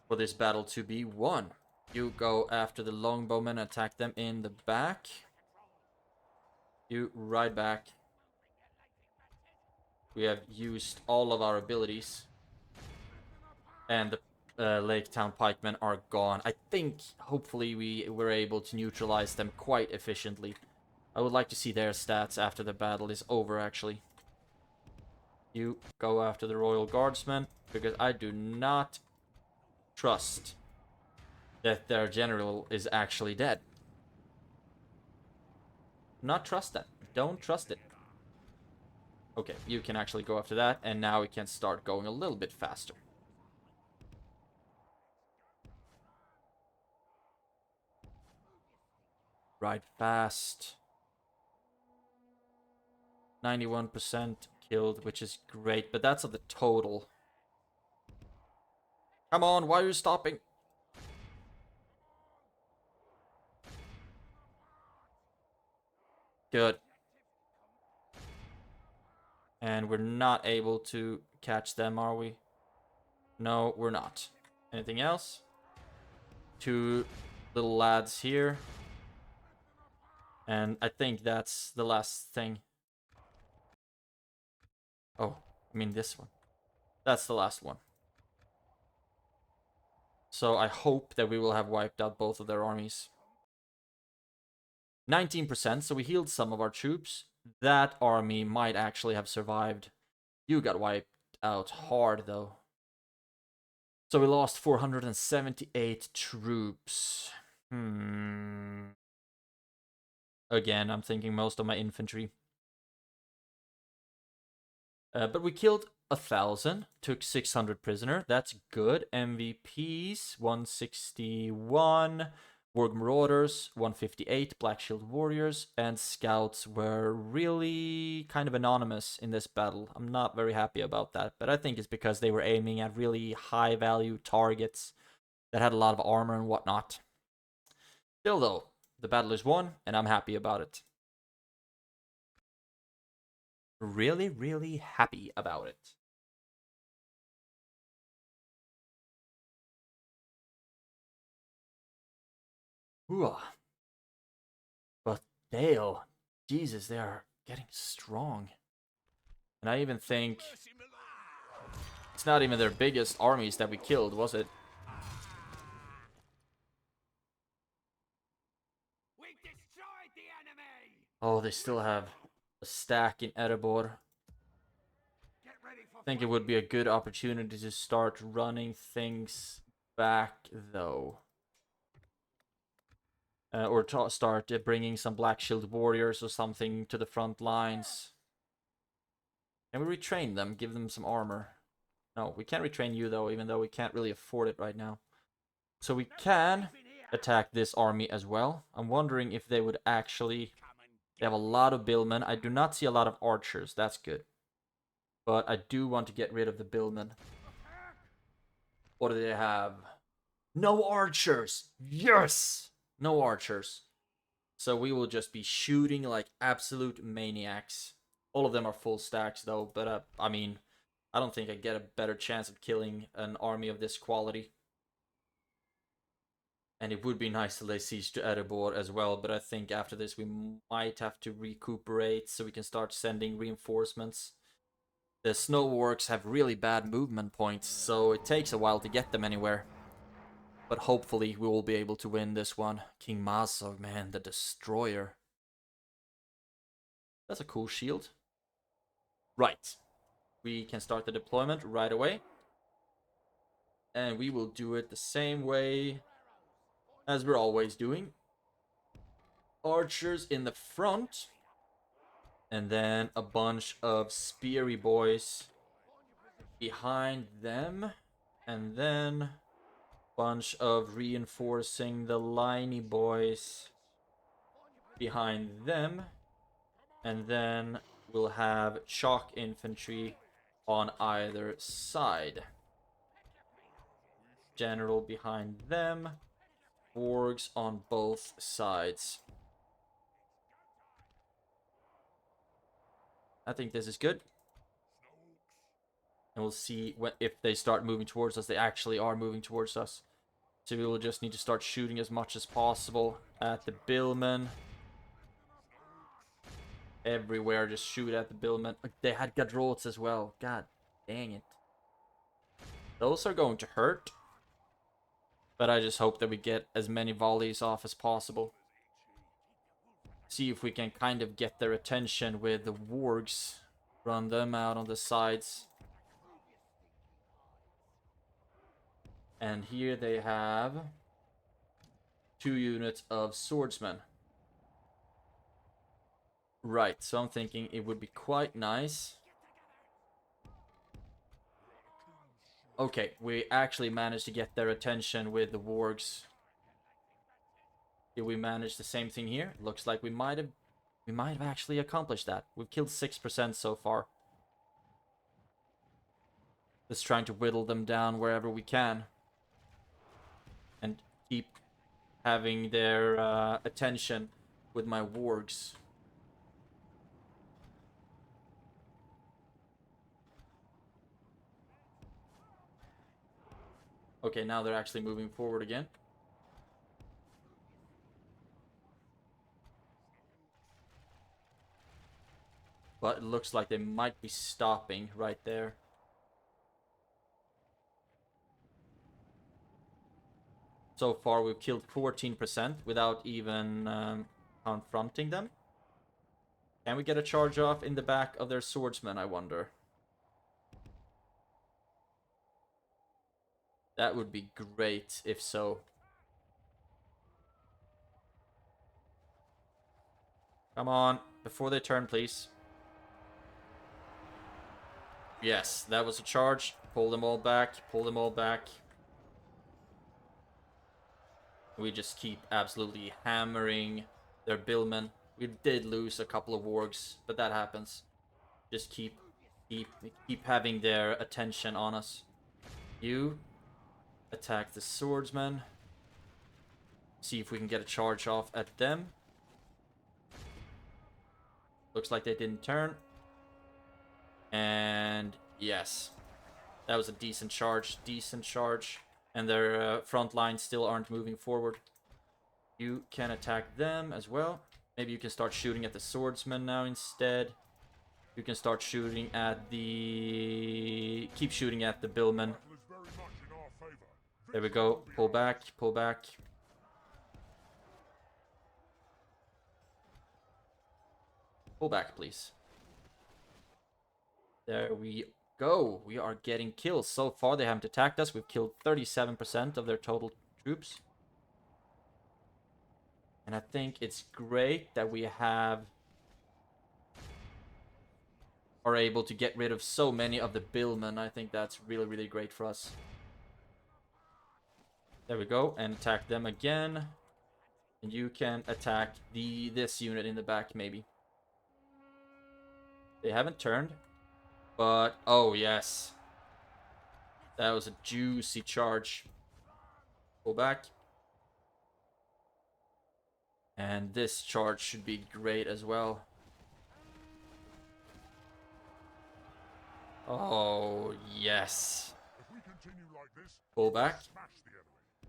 for this battle to be won. You go after the longbowmen, attack them in the back. You ride back. We have used all of our abilities. And the Lake Town pikemen are gone. I think, hopefully, we were able to neutralize them quite efficiently. I would like to see their stats after the battle is over, actually. You go after the Royal Guardsmen, because I do not trust that their general is actually dead. Not trust that. Don't trust it. Okay, you can actually go after that, and now we can start going a little bit faster. Ride fast. 91% killed, which is great, but that's of the total. Come on, why are you stopping? Good. And we're not able to catch them, are we? No, we're not. Anything else? Two little lads here. And I think that's the last thing. Oh, I mean this one. That's the last one. So I hope that we will have wiped out both of their armies. 19%, so we healed some of our troops. That army might actually have survived. You got wiped out hard, though. So we lost 478 troops. Again, I'm thinking most of my infantry. But we killed 1,000, took 600 prisoner. That's good. MVPs, 161. Warg Marauders, 158. Black Shield Warriors. And Scouts were really kind of anonymous in this battle. I'm not very happy about that. But I think it's because they were aiming at really high value targets that had a lot of armor and whatnot. Still though, the battle is won, and I'm happy about it. Really, really happy about it. Ooh. But Dale, Jesus, they are getting strong. And I even think it's not even their biggest armies that we killed, was it? We destroyed the enemy. Oh, they still have a stack in Erebor. Get ready for I think it would be a good opportunity to start running things back, though. Or start bringing some Black Shield Warriors or something to the front lines. And we retrain them, give them some armor. No, we can't retrain you though, even though we can't really afford it right now. So we can attack this army as well. I'm wondering if they would actually... They have a lot of billmen. I do not see a lot of archers. That's good. But I do want to get rid of the billmen. What do they have? No archers! Yes! No archers. So we will just be shooting like absolute maniacs. All of them are full stacks though, but I mean, I don't think I get a better chance of killing an army of this quality. And it would be nice to lay siege to Erebor as well, but I think after this we might have to recuperate so we can start sending reinforcements. The snow orcs have really bad movement points, so it takes a while to get them anywhere. But hopefully we will be able to win this one. King Mazog, man, the destroyer. That's a cool shield. Right. We can start the deployment right away. And we will do it the same way as we're always doing. Archers in the front. And then a bunch of speary boys behind them. And then bunch of reinforcing the liney boys behind them. And then we'll have chalk infantry on either side. General behind them. Orcs on both sides. I think this is good. And we'll see if they start moving towards us. They actually are moving towards us. So we will just need to start shooting as much as possible at the billmen. Everywhere, just shoot at the billmen. They had gadrots as well. God dang it. Those are going to hurt. But I just hope that we get as many volleys off as possible. See if we can kind of get their attention with the wargs. Run them out on the sides. And here they have 2 units of swordsmen. Right, so I'm thinking it would be quite nice. Okay, we actually managed to get their attention with the wargs. Did we manage the same thing here? Looks like we might have actually accomplished that. We've killed 6% so far. Just trying to whittle them down wherever we can. And keep having their attention with my wargs. Okay, now they're actually moving forward again. But it looks like they might be stopping right there. So far we've killed 14% without even confronting them. Can we get a charge off in the back of their swordsmen, I wonder? That would be great if so. Come on, before they turn, please. Yes, that was a charge. Pull them all back, pull them all back. We just keep absolutely hammering their billmen. We did lose a couple of wargs, but that happens. Just keep having their attention on us. You attack the swordsmen. See if we can get a charge off at them. Looks like they didn't turn. And yes, that was a decent charge. And their front lines still aren't moving forward. You can attack them as well. Maybe you can start shooting at the swordsmen now instead. You can start shooting at the... Keep shooting at the billmen. There we go. Pull back, pull back. Pull back, please. There we go. We are getting kills. So far, they haven't attacked us. We've killed 37% of their total troops. And I think it's great that we have are able to get rid of so many of the billmen. I think that's really, really great for us. There we go, and attack them again. And you can attack this unit in the back, maybe. They haven't turned, but oh yes. That was a juicy charge. Pull back. And this charge should be great as well. Oh, yes. Pull back.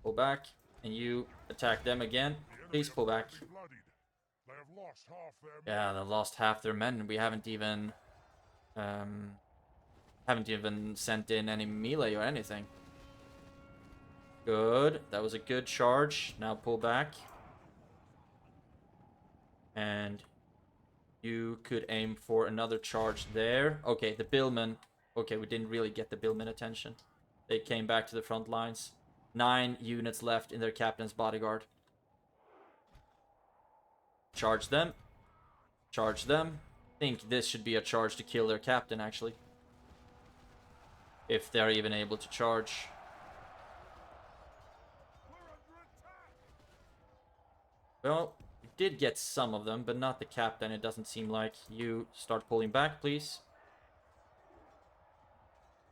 Pull back. And you attack them again. Please pull back. Yeah, they lost half their men. We haven't even sent in any melee or anything. Good. That was a good charge. Now pull back. And you could aim for another charge there. Okay, the billmen. Okay, we didn't really get the billmen attention. They came back to the front lines. 9 units left in their captain's bodyguard. Charge them. Charge them. I think this should be a charge to kill their captain, actually. If they're even able to charge. Well, we did get some of them, but not the captain, it doesn't seem like. You start pulling back, please.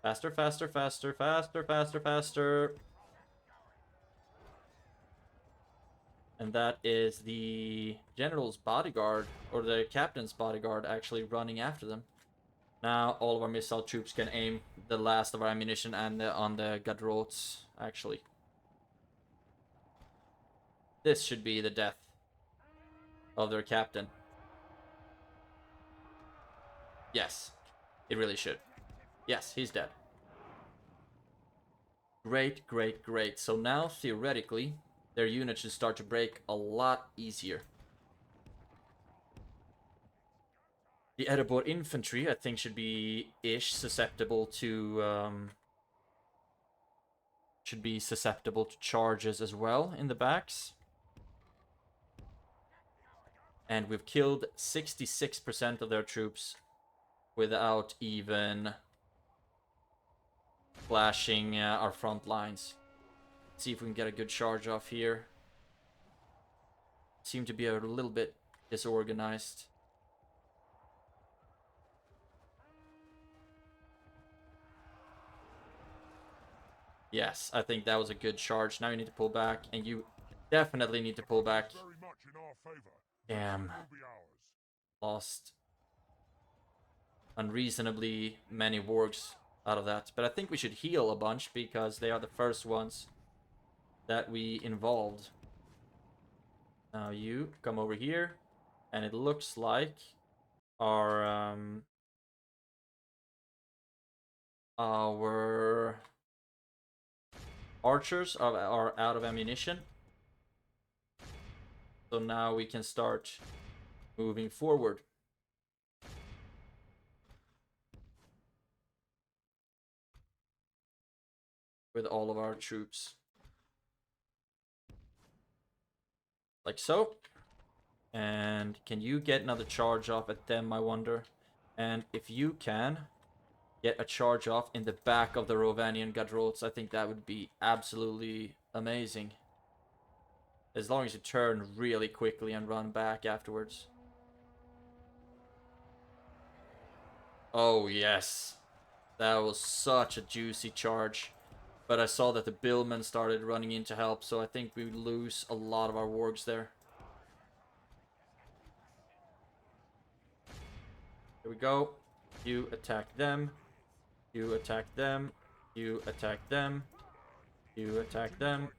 Faster, faster, faster, faster, faster, faster. And that is the general's bodyguard, or the captain's bodyguard, actually running after them. Now all of our missile troops can aim the last of our ammunition and on the Gadrots, actually. This should be the death of their captain. Yes, it really should. Yes, he's dead. Great, great, great. So now, theoretically, their unit should start to break a lot easier. The Erebor infantry, I think, should be susceptible to charges as well in the backs. And we've killed 66% of their troops without even flashing our front lines. See if we can get a good charge off here. Seem to be a little bit disorganized. Yes, I think that was a good charge. Now you need to pull back, and you definitely need to pull back. Damn. Lost unreasonably many wargs out of that. But I think we should heal a bunch, because they are the first ones that we involved. Now you come over here, and it looks like our archers are out of ammunition. So now we can start moving forward. With all of our troops. Like so. And can you get another charge off at them, I wonder? And if you can get a charge off in the back of the Rovanian Gadrots, I think that would be absolutely amazing. As long as you turn really quickly and run back afterwards. Oh, yes. That was such a juicy charge. But I saw that the billmen started running in to help, so I think we lose a lot of our wargs there. Here we go. You attack them. You attack them. You attack them. You attack them.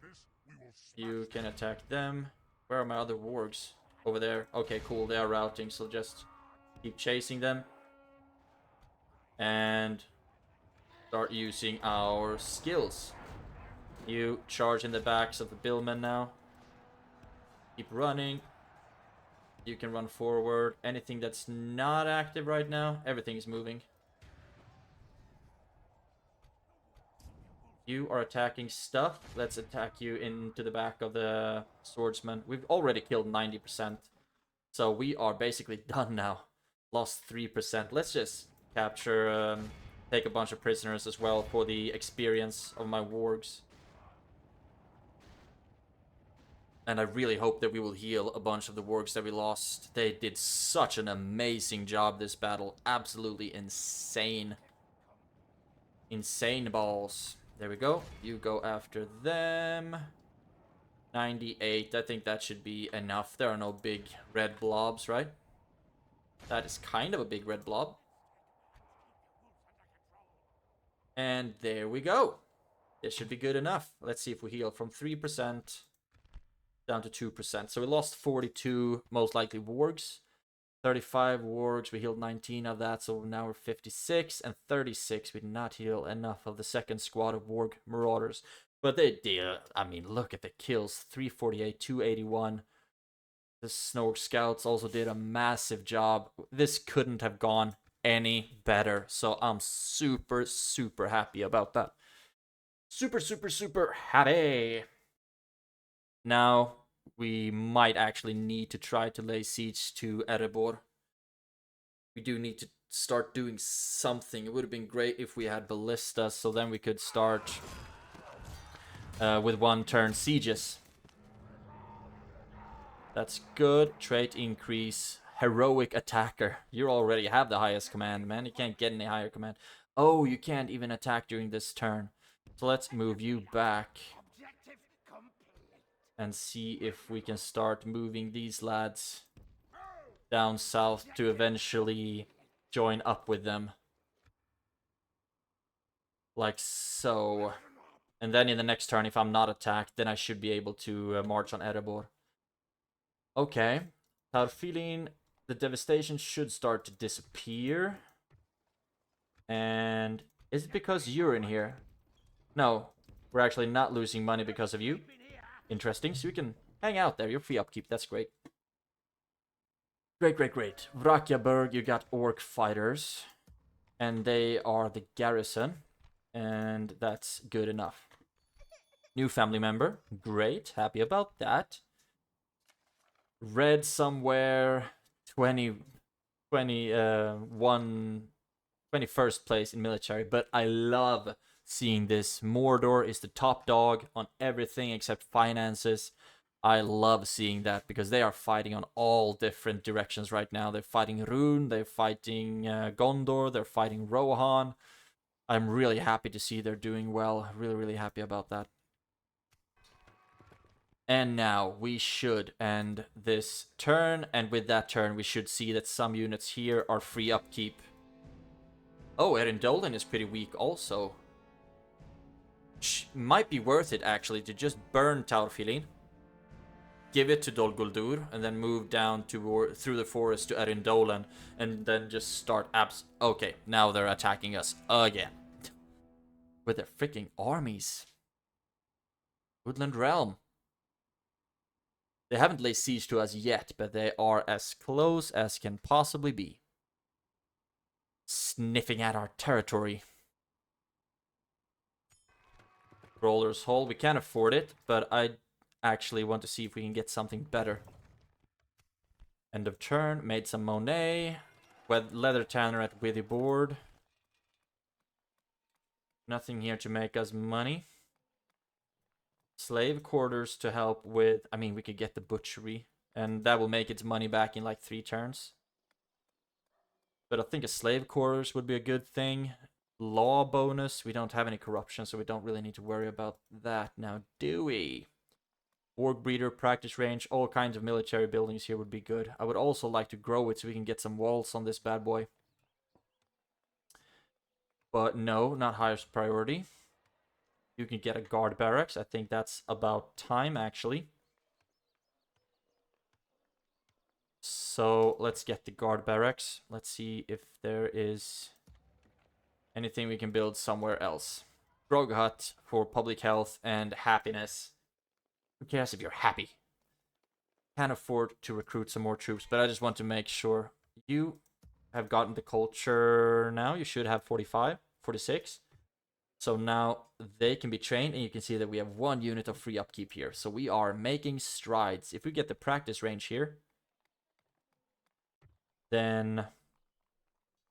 You can attack them. Where are my other wargs? Over there. Okay, cool. They are routing, so just keep chasing them. And start using our skills. You charge in the backs of the billmen now. Keep running. You can run forward. Anything that's not active right now, everything is moving. You are attacking stuff. Let's attack you into the back of the swordsman. We've already killed 90%. So we are basically done now. Lost 3%. Let's just capture, take a bunch of prisoners as well for the experience of my wargs. And I really hope that we will heal a bunch of the wargs that we lost. They did such an amazing job this battle. Absolutely insane. Insane balls. There we go. You go after them. 98. I think that should be enough. There are no big red blobs, right? That is kind of a big red blob. And there we go. This should be good enough. Let's see if we heal from 3% down to 2%. So we lost 42, most likely wargs. 35 wargs, we healed 19 of that, so now we're 56. And 36, we did not heal enough of the second squad of warg marauders. But they did, I mean, look at the kills. 348, 281. The Snow Scouts also did a massive job. This couldn't have gone any better. So I'm super, super happy about that. Super, super, super happy. Now, we might actually need to try to lay siege to Erebor. We do need to start doing something. It would have been great if we had ballistas, so then we could start with one turn sieges. That's good. Trait increase. Heroic attacker. You already have the highest command, man. You can't get any higher command. Oh, you can't even attack during this turn. So let's move you back. And see if we can start moving these lads down south to eventually join up with them. Like so. And then in the next turn, if I'm not attacked, then I should be able to march on Erebor. Okay. Taurfilin, the devastation should start to disappear. And is it because you're in here? No, we're actually not losing money because of you. Interesting, so you can hang out there. You're free upkeep, that's great. Great, great, great. Vrakiaberg, you got orc fighters. And they are the garrison. And that's good enough. New family member. Great, happy about that. Red somewhere. 21st place in military. But I love seeing this. Mordor is the top dog on everything except finances. I love seeing that because they are fighting on all different directions right now. They're fighting Rune, they're fighting Gondor, they're fighting Rohan. I'm really happy to see they're doing well. Really, really happy about that. And now we should end this turn, and with that turn we should see that some units here are free upkeep. Oh, Erindolan is pretty weak also. Might be worth it actually to just burn Taurfilin, give it to Dol Guldur, and then move down through the forest to Erindolan, and then just start Okay, now they're attacking us again with their freaking armies. Woodland Realm. They haven't laid siege to us yet, but they are as close as can possibly be. Sniffing at our territory. Roller's Hall, we can't afford it, but I actually want to see if we can get something better. End of turn, made some Monet. Leather Tanner at Withy Board. Nothing here to make us money. Slave quarters to help with... I mean, we could get the butchery, and that will make its money back in like 3 turns. But I think a slave quarters would be a good thing. Law bonus, we don't have any corruption, so we don't really need to worry about that now, do we? Orc breeder, practice range, all kinds of military buildings here would be good. I would also like to grow it so we can get some walls on this bad boy. But no, not highest priority. You can get a guard barracks. I think that's about time, actually. So let's get the guard barracks. Let's see if there is anything we can build somewhere else. Grog hut for public health and happiness. Who cares if you're happy? Can't afford to recruit some more troops, but I just want to make sure. You have gotten the culture now. You should have 45, 46. So now they can be trained, and you can see that we have 1 unit of free upkeep here. So we are making strides. If we get the practice range here, then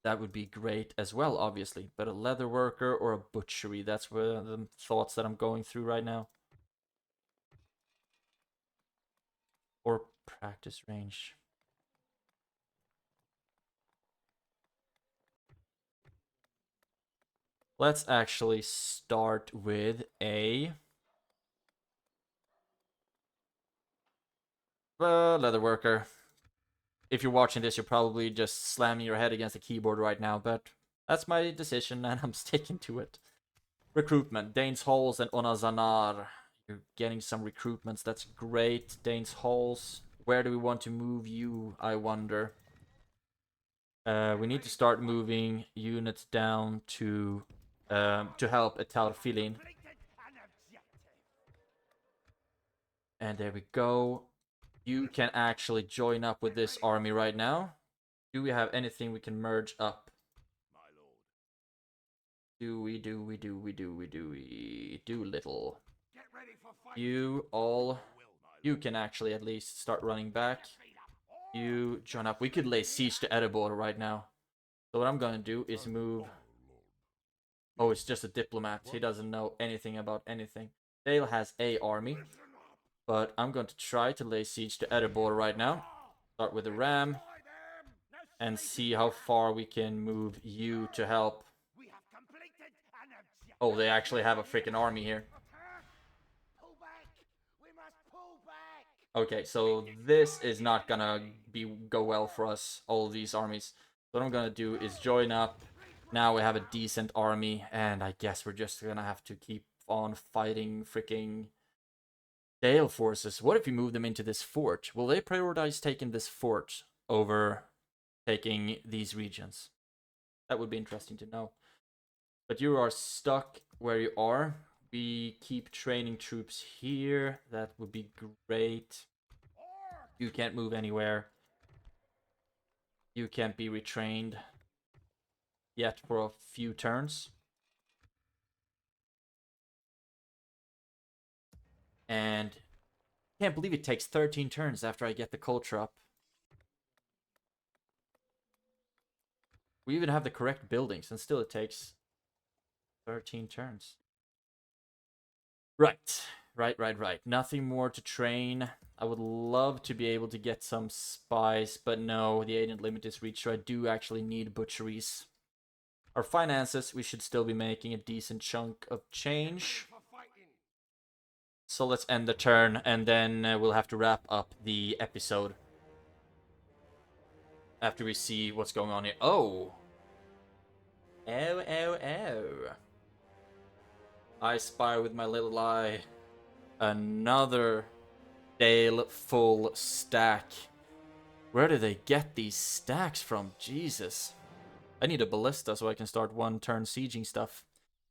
That would be great as well, obviously. But a leather worker or a butchery, that's where the thoughts that I'm going through right now. Or practice range. Let's actually start with a leather worker. If you're watching this, you're probably just slamming your head against the keyboard right now, but that's my decision and I'm sticking to it. Recruitment, Danes Halls and Onazanar. You're getting some recruitments, that's great. Danes Halls. Where do we want to move you, I wonder? We need to start moving units down to help Etal Filin. And there we go. You can actually join up with this army right now. Do we have anything we can merge up? Do we little. You can actually at least start running back. You join up. We could lay siege to Erebor right now. So what I'm gonna do is move. Oh, it's just a diplomat. He doesn't know anything about anything. Dale has a army. But I'm going to try to lay siege to Erebor right now. Start with a ram. And see how far we can move you to help. Oh, they actually have a freaking army here. Okay, so this is not gonna go well for us, all of these armies. So what I'm gonna do is join up. Now we have a decent army, and I guess we're just gonna have to keep on fighting freaking Dale forces. What if we move them into this fort? Will they prioritize taking this fort over taking these regions? That would be interesting to know. But you are stuck where you are. We keep training troops here. That would be great. You can't move anywhere. You can't be retrained yet for a few turns. And I can't believe it takes 13 turns after I get the culture up. We even have the correct buildings, and still it takes 13 turns. Right. Nothing more to train. I would love to be able to get some spies, but no, the agent limit is reached, so I do actually need butcheries. Our finances, we should still be making a decent chunk of change. So let's end the turn, and then we'll have to wrap up the episode. After we see what's going on here. Oh! I spy with my little eye another Dale full stack. Where do they get these stacks from? Jesus. I need a ballista so I can start one turn sieging stuff.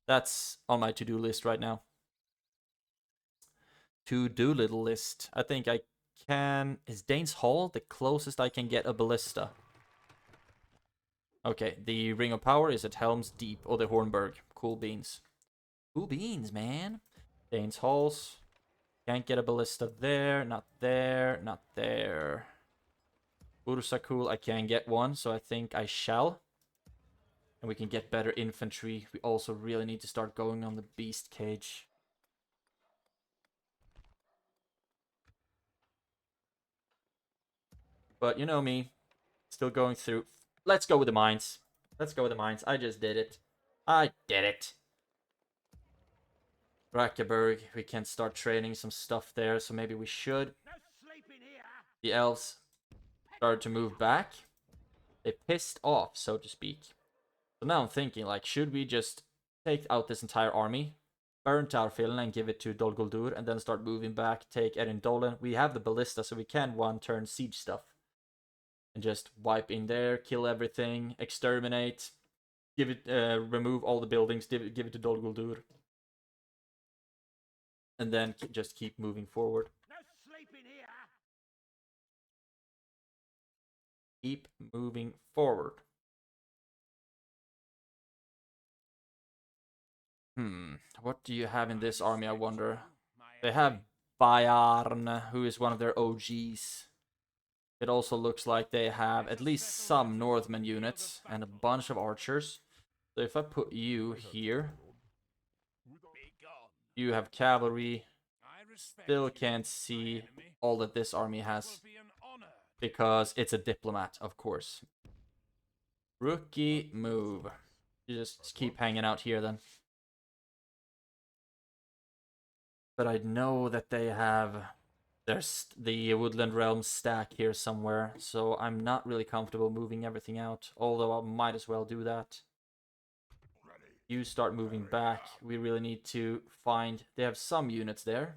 That's on my to-do list right now. To-do little list. I think I can... Is Dane's Hall the closest I can get a ballista? Okay, the Ring of Power is at Helm's Deep, or the Hornburg. Cool beans. Cool beans, man. Dane's Halls. Can't get a ballista there, not there, not there. Ursakul, I can get one, so I think I shall. And we can get better infantry. We also really need to start going on the Beast Cage. But you know me. Still going through. Let's go with the mines. I just did it. I did it. Brackeberg, we can start training some stuff there, so maybe we should. The elves started to move back. They pissed off, so to speak. So now I'm thinking, like, should we just take out this entire army, burn Taurfillen and give it to Dol Guldur, and then start moving back, take Erin Dolan? We have the ballista, so we can one-turn siege stuff. And just wipe in there, kill everything, exterminate, give it, remove all the buildings, give it to Dol Guldur. And then just keep moving forward. Keep moving forward. What do you have in this army, I wonder? They have Bayarn, who is one of their OGs. It also looks like they have at least some Northman units and a bunch of archers. So if I put you here, you have cavalry. Still can't see all that this army has because it's a diplomat, of course. Rookie move. You just keep hanging out here then. But I know that they have the Woodland Realms stack here somewhere, so I'm not really comfortable moving everything out, although I might as well do that. You start moving back. We really need to find... They have some units there.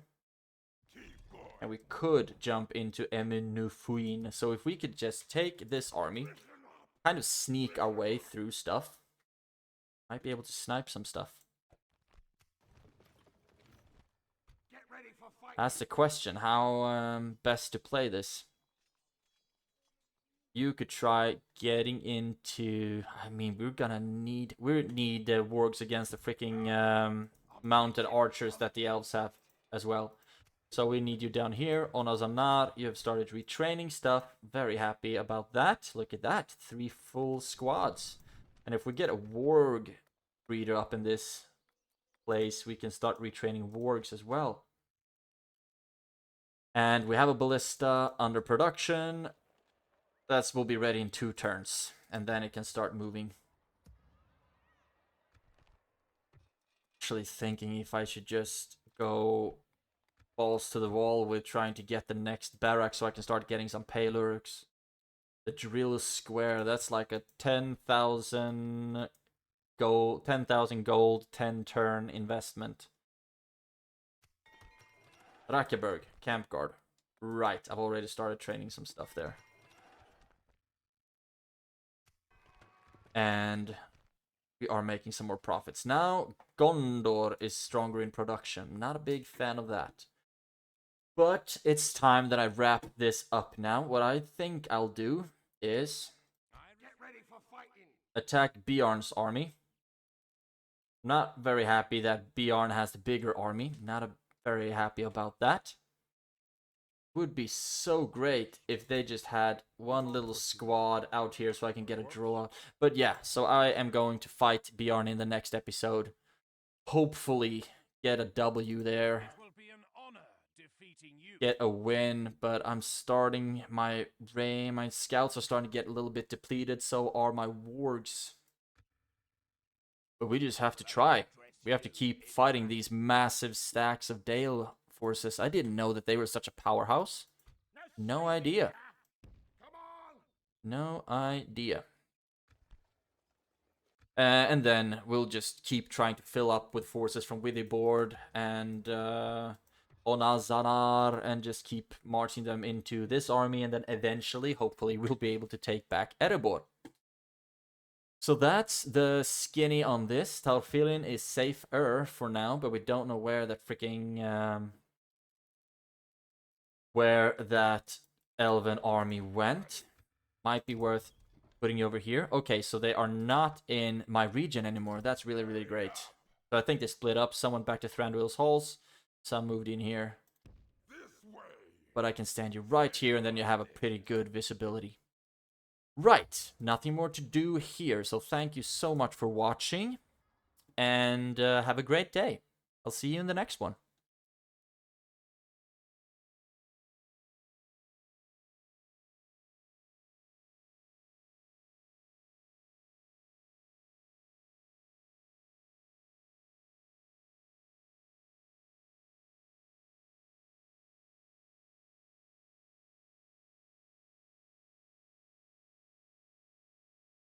And we could jump into Emenufuin. So if we could just take this army, kind of sneak our way through stuff, might be able to snipe some stuff. That's the question. How best to play this? You could try getting into... I mean, we need wargs against the freaking mounted archers that the elves have as well. So we need you down here on Azanar. You have started retraining stuff. Very happy about that. Look at that. 3 full squads. And if we get a warg breeder up in this place, we can start retraining wargs as well. And we have a ballista under production. That will be ready in 2 turns. And then it can start moving. Actually thinking if I should just go balls to the wall with trying to get the next barrack so I can start getting some Palurks. The drill square, that's like a 10,000 gold, 10 turn investment. Rakeberg, camp guard. Right, I've already started training some stuff there. And we are making some more profits. Now, Gondor is stronger in production. Not a big fan of that. But it's time that I wrap this up now. What I think I'll do is attack Bjarn's army. Not very happy that Bjarn has the bigger army. Not very happy about that. Would be so great if they just had one little squad out here so I can get a draw. But yeah, so I am going to fight Bjarn in the next episode. Hopefully get a W there. Get a win, but I'm starting my scouts are starting to get a little bit depleted, so are my wargs. But we just have to try. We have to keep fighting these massive stacks of Dale forces. I didn't know that they were such a powerhouse. No idea. No idea. And then we'll just keep trying to fill up with forces from Withyboard and Onazanar and just keep marching them into this army, and then eventually, hopefully, we'll be able to take back Erebor. So that's the skinny on this. Taurfilin is safer for now, but we don't know where that freaking where that elven army went. Might be worth putting you over here. Okay, so they are not in my region anymore. That's really, really great. So I think they split up. Some went back to Thranduil's halls. Some moved in here. But I can stand you right here, and then you have a pretty good visibility. Right, nothing more to do here. So thank you so much for watching. And have a great day. I'll see you in the next one.